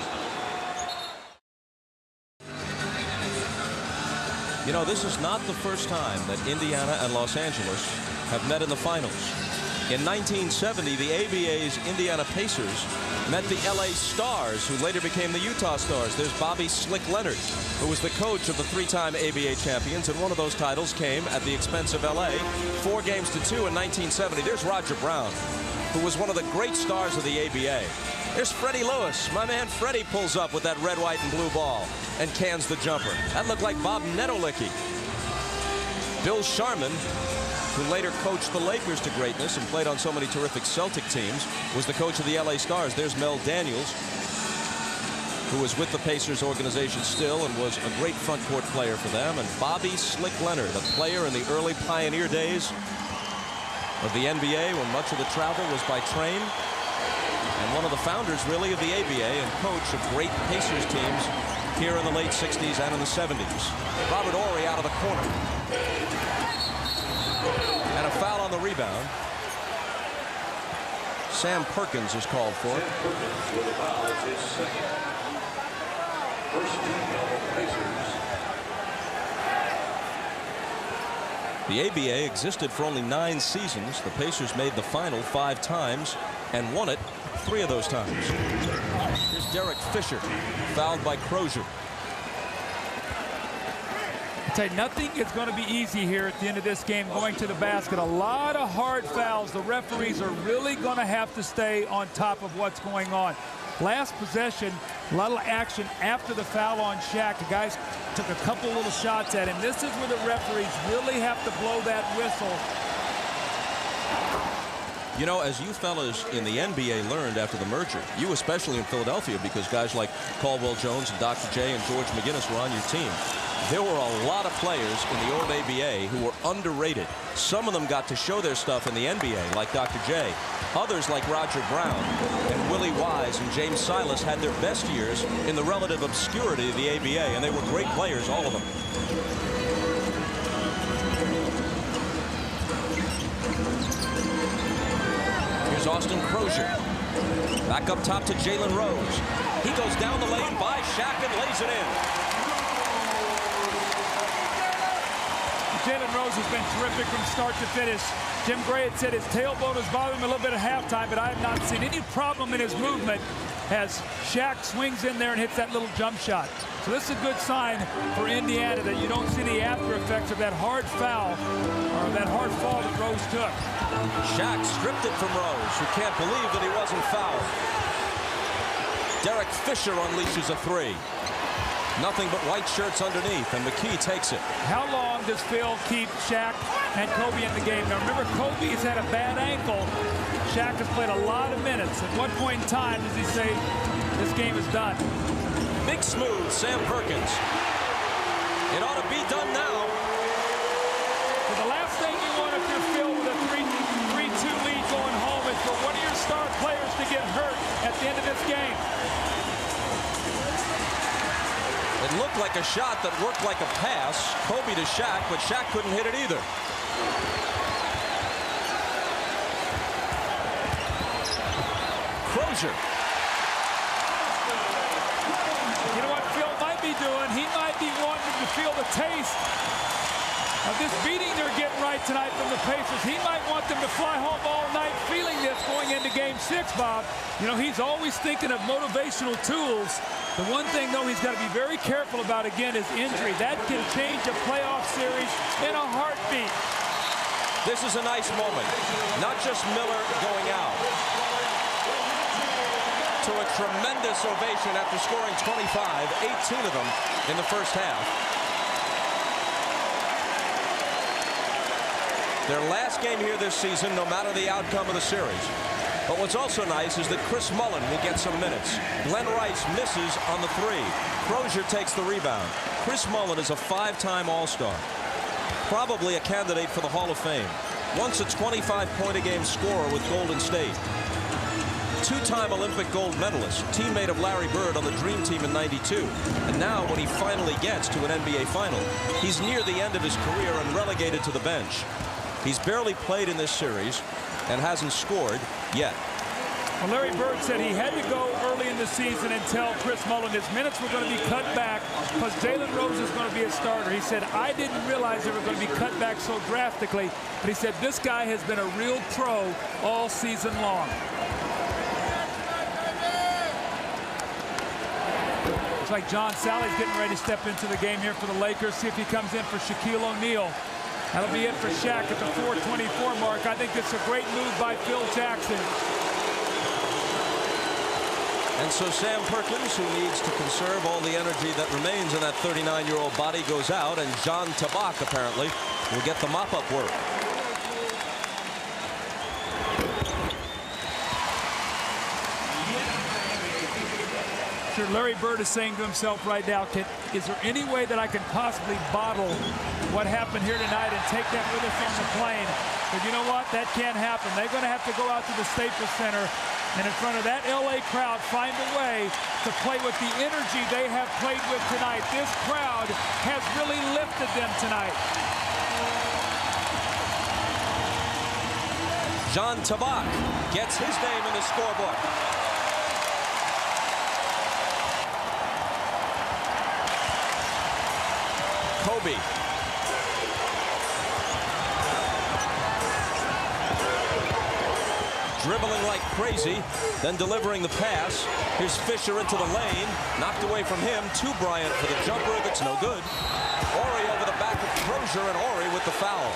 You know, this is not the first time that Indiana and Los Angeles have met in the finals. In 1970, the ABA's Indiana Pacers met the LA Stars, who later became the Utah Stars. There's Bobby Slick Leonard, who was the coach of the three-time ABA champions, and one of those titles came at the expense of LA, 4-2 in 1970. There's Roger Brown, who was one of the great stars of the ABA. There's Freddie Lewis. My man Freddie pulls up with that red, white, and blue ball and cans the jumper. That looked like Bob Netolicky. Bill Sharman, who later coached the Lakers to greatness and played on so many terrific Celtic teams, was the coach of the LA Stars. There's Mel Daniels, who was with the Pacers organization still and was a great front court player for them. And Bobby Slick Leonard, a player in the early pioneer days of the NBA when much of the travel was by train. And one of the founders, really, of the ABA and coach of great Pacers teams here in the late 60s and in the 70s. Robert Horry out of the corner. And a foul on the rebound. Sam Perkins is called for. The ABA existed for only 9 seasons. The Pacers made the final 5 times and won it 3 of those times. Here's Derek Fisher, fouled by Crozier.
I tell you, nothing is going to be easy here at the end of this game going to the basket. A lot of hard fouls. The referees are really going to have to stay on top of what's going on. Last possession, a lot of action after the foul on Shaq. The guys took a couple little shots at him. This is where the referees really have to blow that whistle.
You know, as you fellas in the NBA learned after the merger, you especially in Philadelphia, because guys like Caldwell Jones and Dr. J and George McGinnis were on your team. There were a lot of players in the old ABA who were underrated. Some of them got to show their stuff in the NBA, like Dr. J. Others, like Roger Brown and Willie Wise and James Silas, had their best years in the relative obscurity of the ABA, and they were great players, all of them. Here's Austin Crozier. Back up top to Jalen Rose. He goes down the lane by Shaq and lays it in.
Jalen Rose has been terrific from start to finish. Jim Gray had said his tailbone was bothering him a little bit at halftime, but I have not seen any problem in his movement as Shaq swings in there and hits that little jump shot. So this is a good sign for Indiana that you don't see the after effects of that hard foul or that hard fall that Rose took.
Shaq stripped it from Rose, who can't believe that he wasn't fouled. Derek Fisher unleashes a three. Nothing but white shirts underneath, and McKee takes it.
How long does Phil keep Shaq and Kobe in the game? Now remember, Kobe's had a bad ankle. Shaq has played a lot of minutes. At what point in time does he say this game is done?
Big smooth Sam Perkins. It ought to be done now.
So the last thing you want if you're Phil with a 3-2 lead going home is for one of your star players to get hurt at the end of this game.
It looked like a shot that worked like a pass. Kobe to Shaq, but Shaq couldn't hit it either. Crozier.
You know what Phil might be doing? He might be wanting to feel the taste of this beating they're getting right tonight from the Pacers. He might want them to fly home all night feeling this going into Game 6, Bob. You know, he's always thinking of motivational tools. The one thing, though, he's got to be very careful about, again, is injury. That can change a playoff series in a heartbeat.
This is a nice moment. Not just Miller going out. To a tremendous ovation after scoring 25, 18 of them in the first half. Their last game here this season, no matter the outcome of the series. But what's also nice is that Chris Mullin will get some minutes. Glenn Rice misses on the three. Crozier takes the rebound. Chris Mullin is a 5-time All-Star. Probably a candidate for the Hall of Fame. Once a 25-point-a-game scorer with Golden State. 2-time Olympic gold medalist, teammate of Larry Bird on the Dream Team in '92. And now when he finally gets to an NBA final, he's near the end of his career and relegated to the bench. He's barely played in this series and hasn't scored yet.
Well, Larry Bird said he had to go early in the season and tell Chris Mullin his minutes were going to be cut back because Jalen Rose is going to be a starter. He said, I didn't realize they were going to be cut back so drastically. But he said, this guy has been a real pro all season long. Looks like John Sally's getting ready to step into the game here for the Lakers. See if he comes in for Shaquille O'Neal. That'll be it for Shaq at the 4:24 mark. I think it's a great move by Phil Jackson.
And so Sam Perkins, who needs to conserve all the energy that remains in that 39-year-old body, goes out, and John Tabak apparently will get the mop-up work.
Sure, Larry Bird is saying to himself right now, is there any way that I can possibly bottle what happened here tonight and take that with us on the plane? But you know what? That can't happen. They're going to have to go out to the Staples Center and in front of that LA crowd find a way to play with the energy they have played with tonight. This crowd has really lifted them tonight.
John Tabak gets his name in the scorebook. Kobe. Dribbling like crazy, then delivering the pass. Here's Fisher into the lane, knocked away from him to Bryant for the jumper that's no good. Horry over the back of Crozier, and Horry with the foul.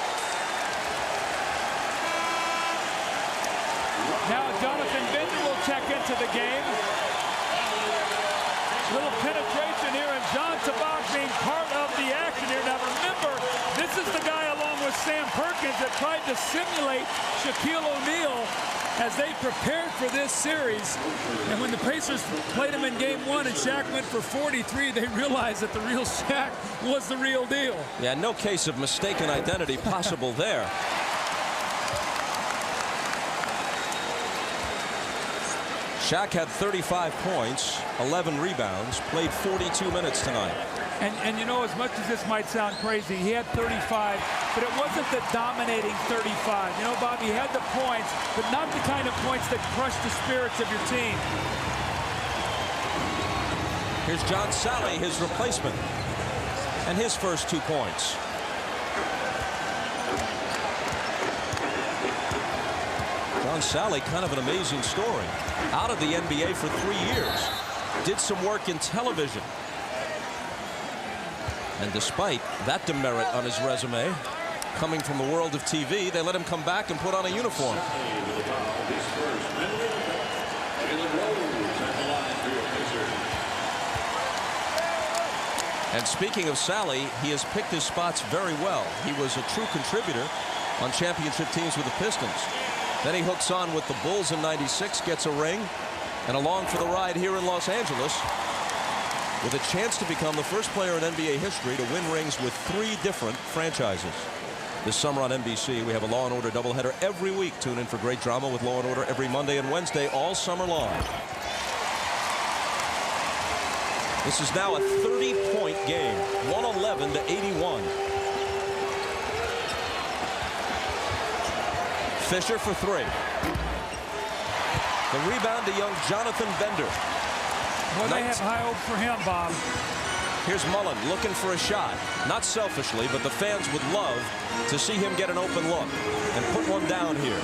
Now Jonathan Bender will check into the game. Little penetration here, and John Tabak being part of the action here. Now remember, this is the guy along with Sam Perkins that tried to simulate Shaquille O'Neal as they prepared for this series. And when the Pacers played him in game 1 and Shaq went for 43, they realized that the real Shaq was the real deal.
Yeah, no case of mistaken identity possible there. Shaq had 35 points, 11 rebounds, played 42 minutes tonight.
And you know, as much as this might sound crazy, he had 35, but it wasn't the dominating 35. You know, Bob, he had the points, but not the kind of points that crush the spirits of your team.
Here's John Salley, his replacement, and his first 2 points. John Salley, kind of an amazing story. Out of the NBA for 3 years. Did some work in television. And despite that demerit on his resume, coming from the world of TV, they let him come back and put on a uniform. And speaking of Salley, he has picked his spots very well. He was a true contributor on championship teams with the Pistons. Then he hooks on with the Bulls in '96, gets a ring, and along for the ride here in Los Angeles with a chance to become the first player in NBA history to win rings with 3 different franchises. This summer on NBC, we have a Law & Order doubleheader every week. Tune in for great drama with Law & Order every Monday and Wednesday all summer long. This is now a 30-point game, 111-81. Fisher for 3. The rebound to young Jonathan Bender.
Well, they have high hopes for him, Bob.
Here's Mullen looking for a shot. Not selfishly, but the fans would love to see him get an open look and put one down here.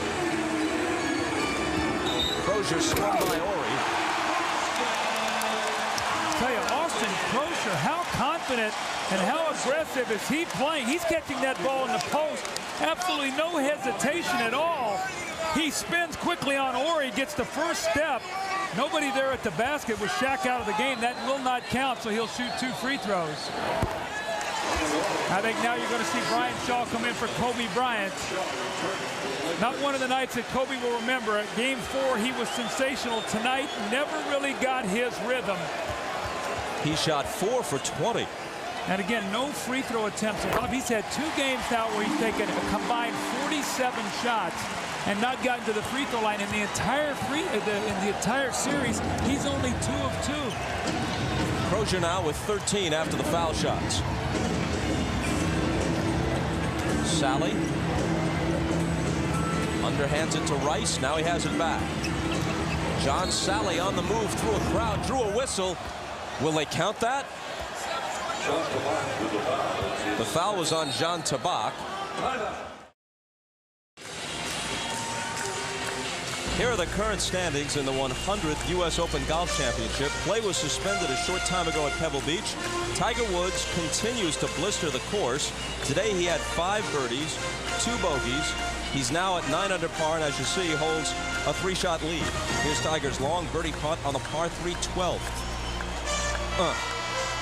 Crozier swung by Horry.
I'll tell you, Austin Crozier, how confident and how aggressive is he playing? He's catching that ball in the post. Absolutely no hesitation at all. He spins quickly on Horry, gets the first step. Nobody there at the basket with Shaq out of the game. That will not count, so he'll shoot 2 free throws. I think now you're going to see Brian Shaw come in for Kobe Bryant. Not one of the nights that Kobe will remember. At game 4, he was sensational. Tonight, never really got his rhythm.
He shot 4 for 20.
And again, no free throw attempts. He's had 2 games now where he's taken a combined 47 shots and not gotten to the free throw line. In the entire series, he's only 2 of 2.
Crozier now with 13 after the foul shots. Salley underhands it to Rice. Now he has it back. John Salley on the move through a crowd, drew a whistle. Will they count that? The foul was on John Tabak. Here are the current standings in the 100th U.S. Open Golf Championship. Play was suspended a short time ago at Pebble Beach. Tiger Woods continues to blister the course. Today he had 5 birdies, 2 bogeys. He's now at 9 under par, and as you see, holds a 3-shot lead. Here's Tiger's long birdie putt on the par 3 12th.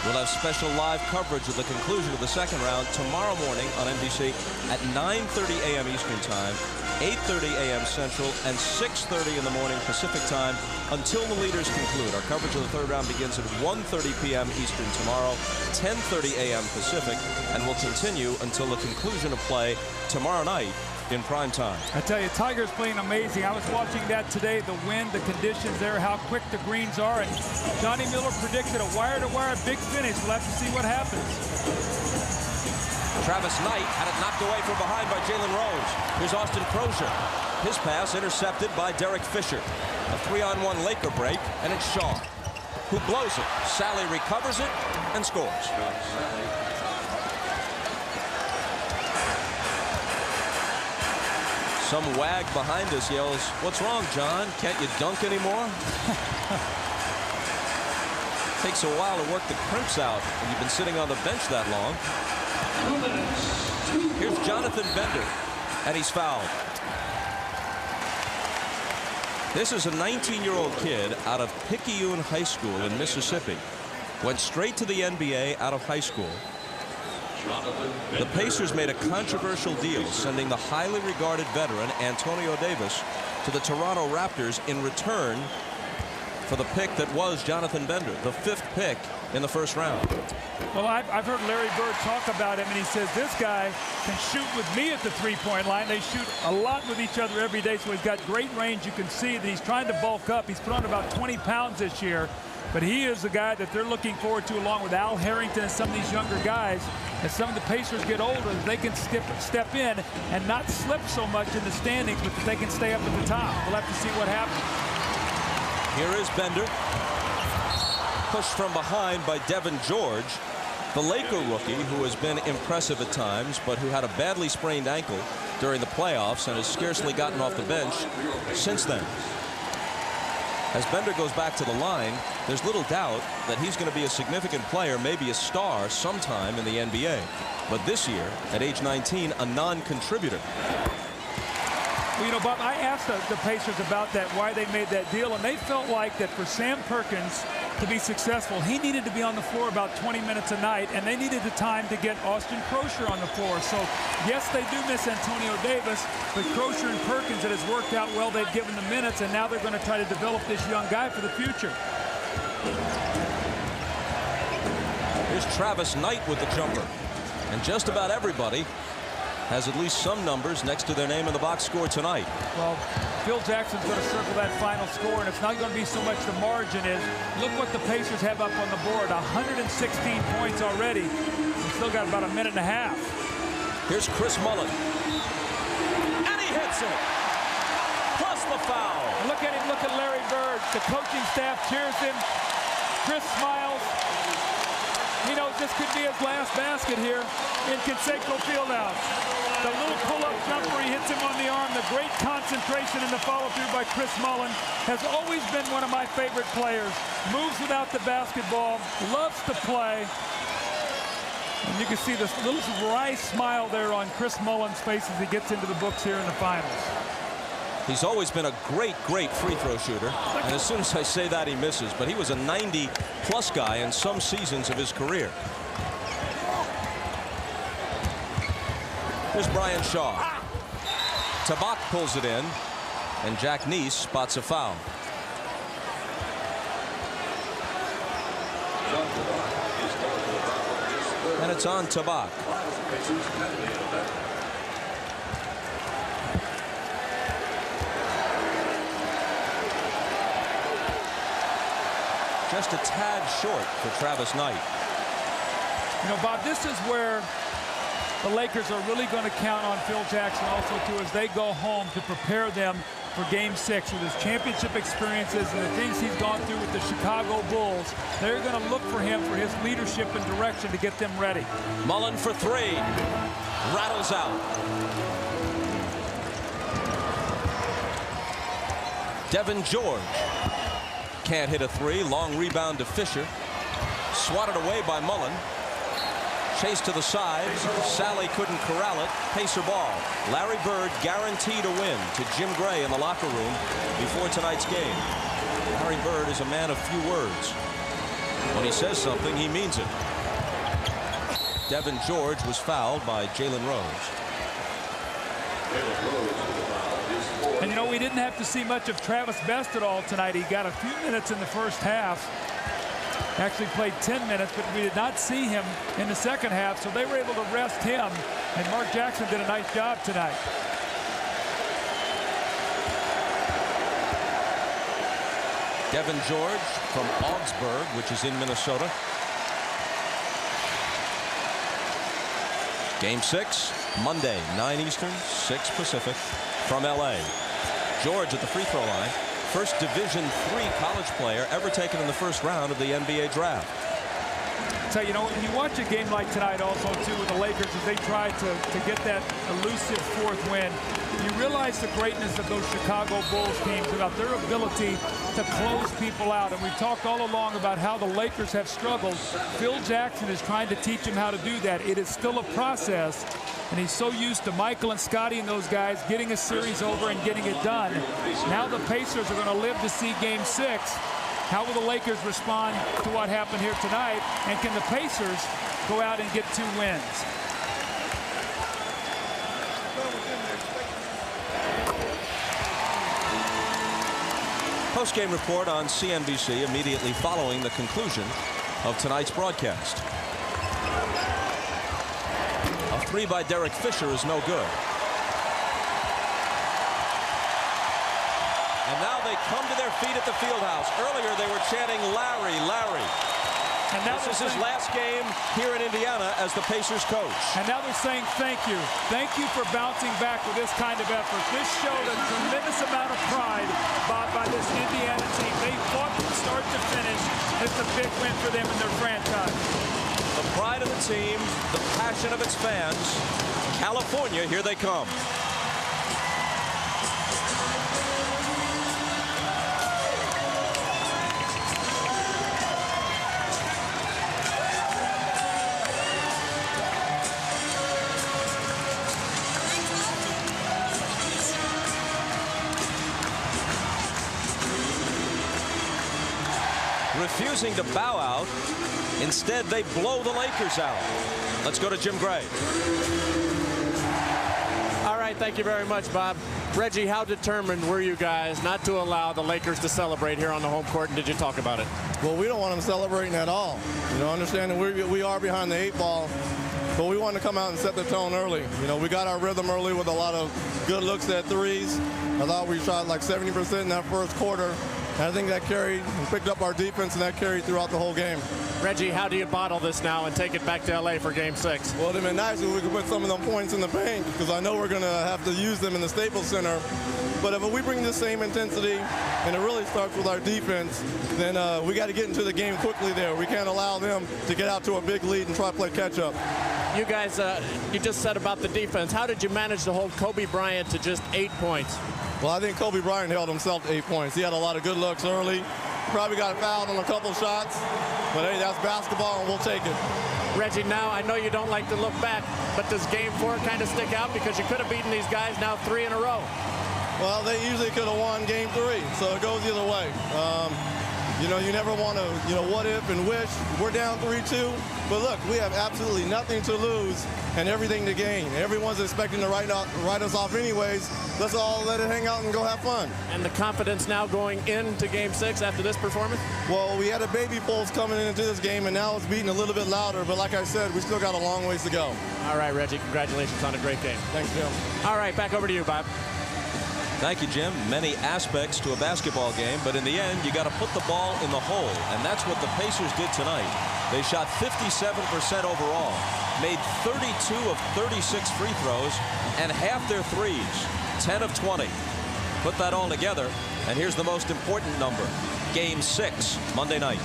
We'll have special live coverage of the conclusion of the second round tomorrow morning on NBC at 9:30 a.m. Eastern Time, 8:30 a.m. Central, and 6:30 in the morning Pacific Time until the leaders conclude. Our coverage of the third round begins at 1:30 p.m. Eastern tomorrow, 10:30 a.m. Pacific, and will continue until the conclusion of play tomorrow night in prime time.
I tell you, Tiger's playing amazing. I was watching that today, the wind, the conditions there, how quick the greens are, and Johnny Miller predicted a wire-to-wire big finish. We'll have to see what happens.
Travis Knight had it knocked away from behind by Jalen Rose. Here's Austin Crozier. His pass intercepted by Derek Fisher. A 3-on-1 Laker break, and it's Shaw who blows it. Salley recovers it and scores. Some wag behind us yells, "What's wrong, John? Can't you dunk anymore?" Takes a while to work the crimps out when you've been sitting on the bench that long. Here's Jonathan Bender, and he's fouled. This is a 19-year-old kid out of Picayune High School in Mississippi. Went straight to the NBA out of high school. The Pacers made a controversial deal, sending the highly regarded veteran Antonio Davis to the Toronto Raptors in return for the pick that was Jonathan Bender, the 5th pick in the first round.
Well, I've heard Larry Bird talk about him, and he says this guy can shoot with me at the three-point line. They shoot a lot with each other every day, so he's got great range. You can see that he's trying to bulk up. He's put on about 20 pounds this year, but he is the guy that they're looking forward to, along with Al Harrington and some of these younger guys. As some of the Pacers get older, they can step in and not slip so much in the standings, but that they can stay up at the top. We'll have to see what happens.
Here is Bender. Pushed from behind by Devin George, the Laker rookie who has been impressive at times, but who had a badly sprained ankle during the playoffs and has scarcely gotten off the bench since then. As Bender goes back to the line, there's little doubt that he's going to be a significant player, maybe a star sometime in the NBA. But this year, at age 19, a non-contributor.
Well, you know, Bob, I asked the Pacers about that, why they made that deal, and they felt like that for Sam Perkins to be successful, he needed to be on the floor about 20 minutes a night, and they needed the time to get Austin Crocier on the floor. So, yes, they do miss Antonio Davis, but Crocier and Perkins, it has worked out well. They've given the minutes, and now they're going to try to develop this young guy for the future.
Here's Travis Knight with the jumper. And just about everybody has at least some numbers next to their name in the box score tonight.
Well, Phil Jackson's going to circle that final score, and it's not going to be so much the margin is. Look what the Pacers have up on the board, 116 points already. We've still got about a minute and a half.
Here's Chris Mullin. And he hits it. Plus the foul.
And look at him, look at Larry Bird. The coaching staff cheers him. Chris smiles. He knows this could be his last basket here in Conseco Fieldhouse. The little pull-up jumper, he hits him on the arm. The great concentration in the follow-through by Chris Mullin has always been one of my favorite players. Moves without the basketball, loves to play. And you can see this little wry smile there on Chris Mullin's face as he gets into the books here in the finals.
He's always been a great free throw shooter. And as soon as I say that, he misses. But he was a 90-plus guy in some seasons of his career. Here's Brian Shaw. Tabak pulls it in. And Jack Neese spots a foul. And it's on Tabak. Just a tad short for Travis Knight.
You know, Bob, this is where the Lakers are really going to count on Phil Jackson also, too, as they go home to prepare them for Game 6 with his championship experiences and the things he's gone through with the Chicago Bulls. They're going to look for him for his leadership and direction to get them ready.
Mullin for three. Rattles out. Devin George can't hit a three. Long rebound to Fisher. Swatted away by Mullin. Chase to the side. Sally couldn't corral it. Pacer ball. Larry Bird guaranteed a win to Jim Gray in the locker room before tonight's game. Larry Bird is a man of few words. When he says something, he means it. Devin George was fouled by Jalen Rose.
And you know, we didn't have to see much of Travis Best at all tonight. He got a few minutes in the first half. Actually played 10 minutes, but we did not see him in the second half, so they were able to rest him. And Mark Jackson did a nice job tonight.
Devin George from Augsburg, which is in Minnesota. Game 6, Monday, 9 Eastern, 6 Pacific, from LA. George at the free throw line. First Division III college player ever taken in the first round of the NBA draft.
So, you know, when you watch a game like tonight also, too, with the Lakers as they try to get that elusive fourth win, you realize the greatness of those Chicago Bulls teams, about their ability to close people out. And we've talked all along about how the Lakers have struggled. Phil Jackson is trying to teach them how to do that. It is still a process, and he's so used to Michael and Scotty and those guys getting a series over and getting it done. Now the Pacers are going to live to see Game 6. How will the Lakers respond to what happened here tonight? And can the Pacers go out and get 2 wins?
post-game report on CNBC immediately following the conclusion of tonight's broadcast. A three by Derek Fisher is no good. And now they come to their feet at the Fieldhouse. Earlier they were chanting Larry, Larry.
And now
this is his last game here in Indiana as the Pacers coach.
And now they're saying thank you. Thank you for bouncing back with this kind of effort. This showed a tremendous amount of pride by this Indiana team. They fought from start to finish. It's a big win for them in their franchise.
The pride of the team, the passion of its fans. California, here they come. Refusing to bow out. Instead, they blow the Lakers out. Let's go to Jim Gray.
All right, thank you very much, Bob. Reggie, how determined were you guys not to allow the Lakers to celebrate here on the home court, and did you talk about it?
Well, we don't want them celebrating at all. You know, understanding we are behind the 8 ball, but we wanted to come out and set the tone early. You know, we got our rhythm early with a lot of good looks at threes. I thought we shot like 70% in that first quarter. And I think that carried and picked up our defense, and that carried throughout the whole game.
Reggie, how do you bottle this now and take it back to L.A. for Game 6?
Well, it would have been nice if we could put some of them points in the paint, because I know we're going to have to use them in the Staples Center. But if we bring the same intensity, and it really starts with our defense, then we got to get into the game quickly there. We can't allow them to get out to a big lead and try to play catch-up.
You guys, you just said about the defense. How did you manage to hold Kobe Bryant to just 8 points?
Well, I think Kobe Bryant held himself to 8 points. He had a lot of good looks early. Probably got fouled on a couple shots. But, hey, that's basketball, and we'll take it.
Reggie, now I know you don't like to look back, but does Game 4 kind of stick out? Because you could have beaten these guys now 3 in a row.
Well, they usually could have won Game 3, so it goes either way. You know, you never want to, what if and wish. We're down 3-2. But, look, we have absolutely nothing to lose and everything to gain. Everyone's expecting to write us off anyways. Let's all let it hang out and go have fun.
And the confidence now going into Game 6 after this performance?
Well, we had a baby pulse coming into this game, and now it's beating a little bit louder. But like I said, we still got a long ways to go.
All right, Reggie, congratulations on a great game.
Thanks, Jim.
All right, back over to you, Bob.
Thank you, Jim. Many aspects to a basketball game, but in the end, you got to put the ball in the hole, and that's what the Pacers did tonight. They shot 57% overall, made 32 of 36 free throws, and half their threes, 10 of 20. Put that all together, and here's the most important number. Game 6, Monday night.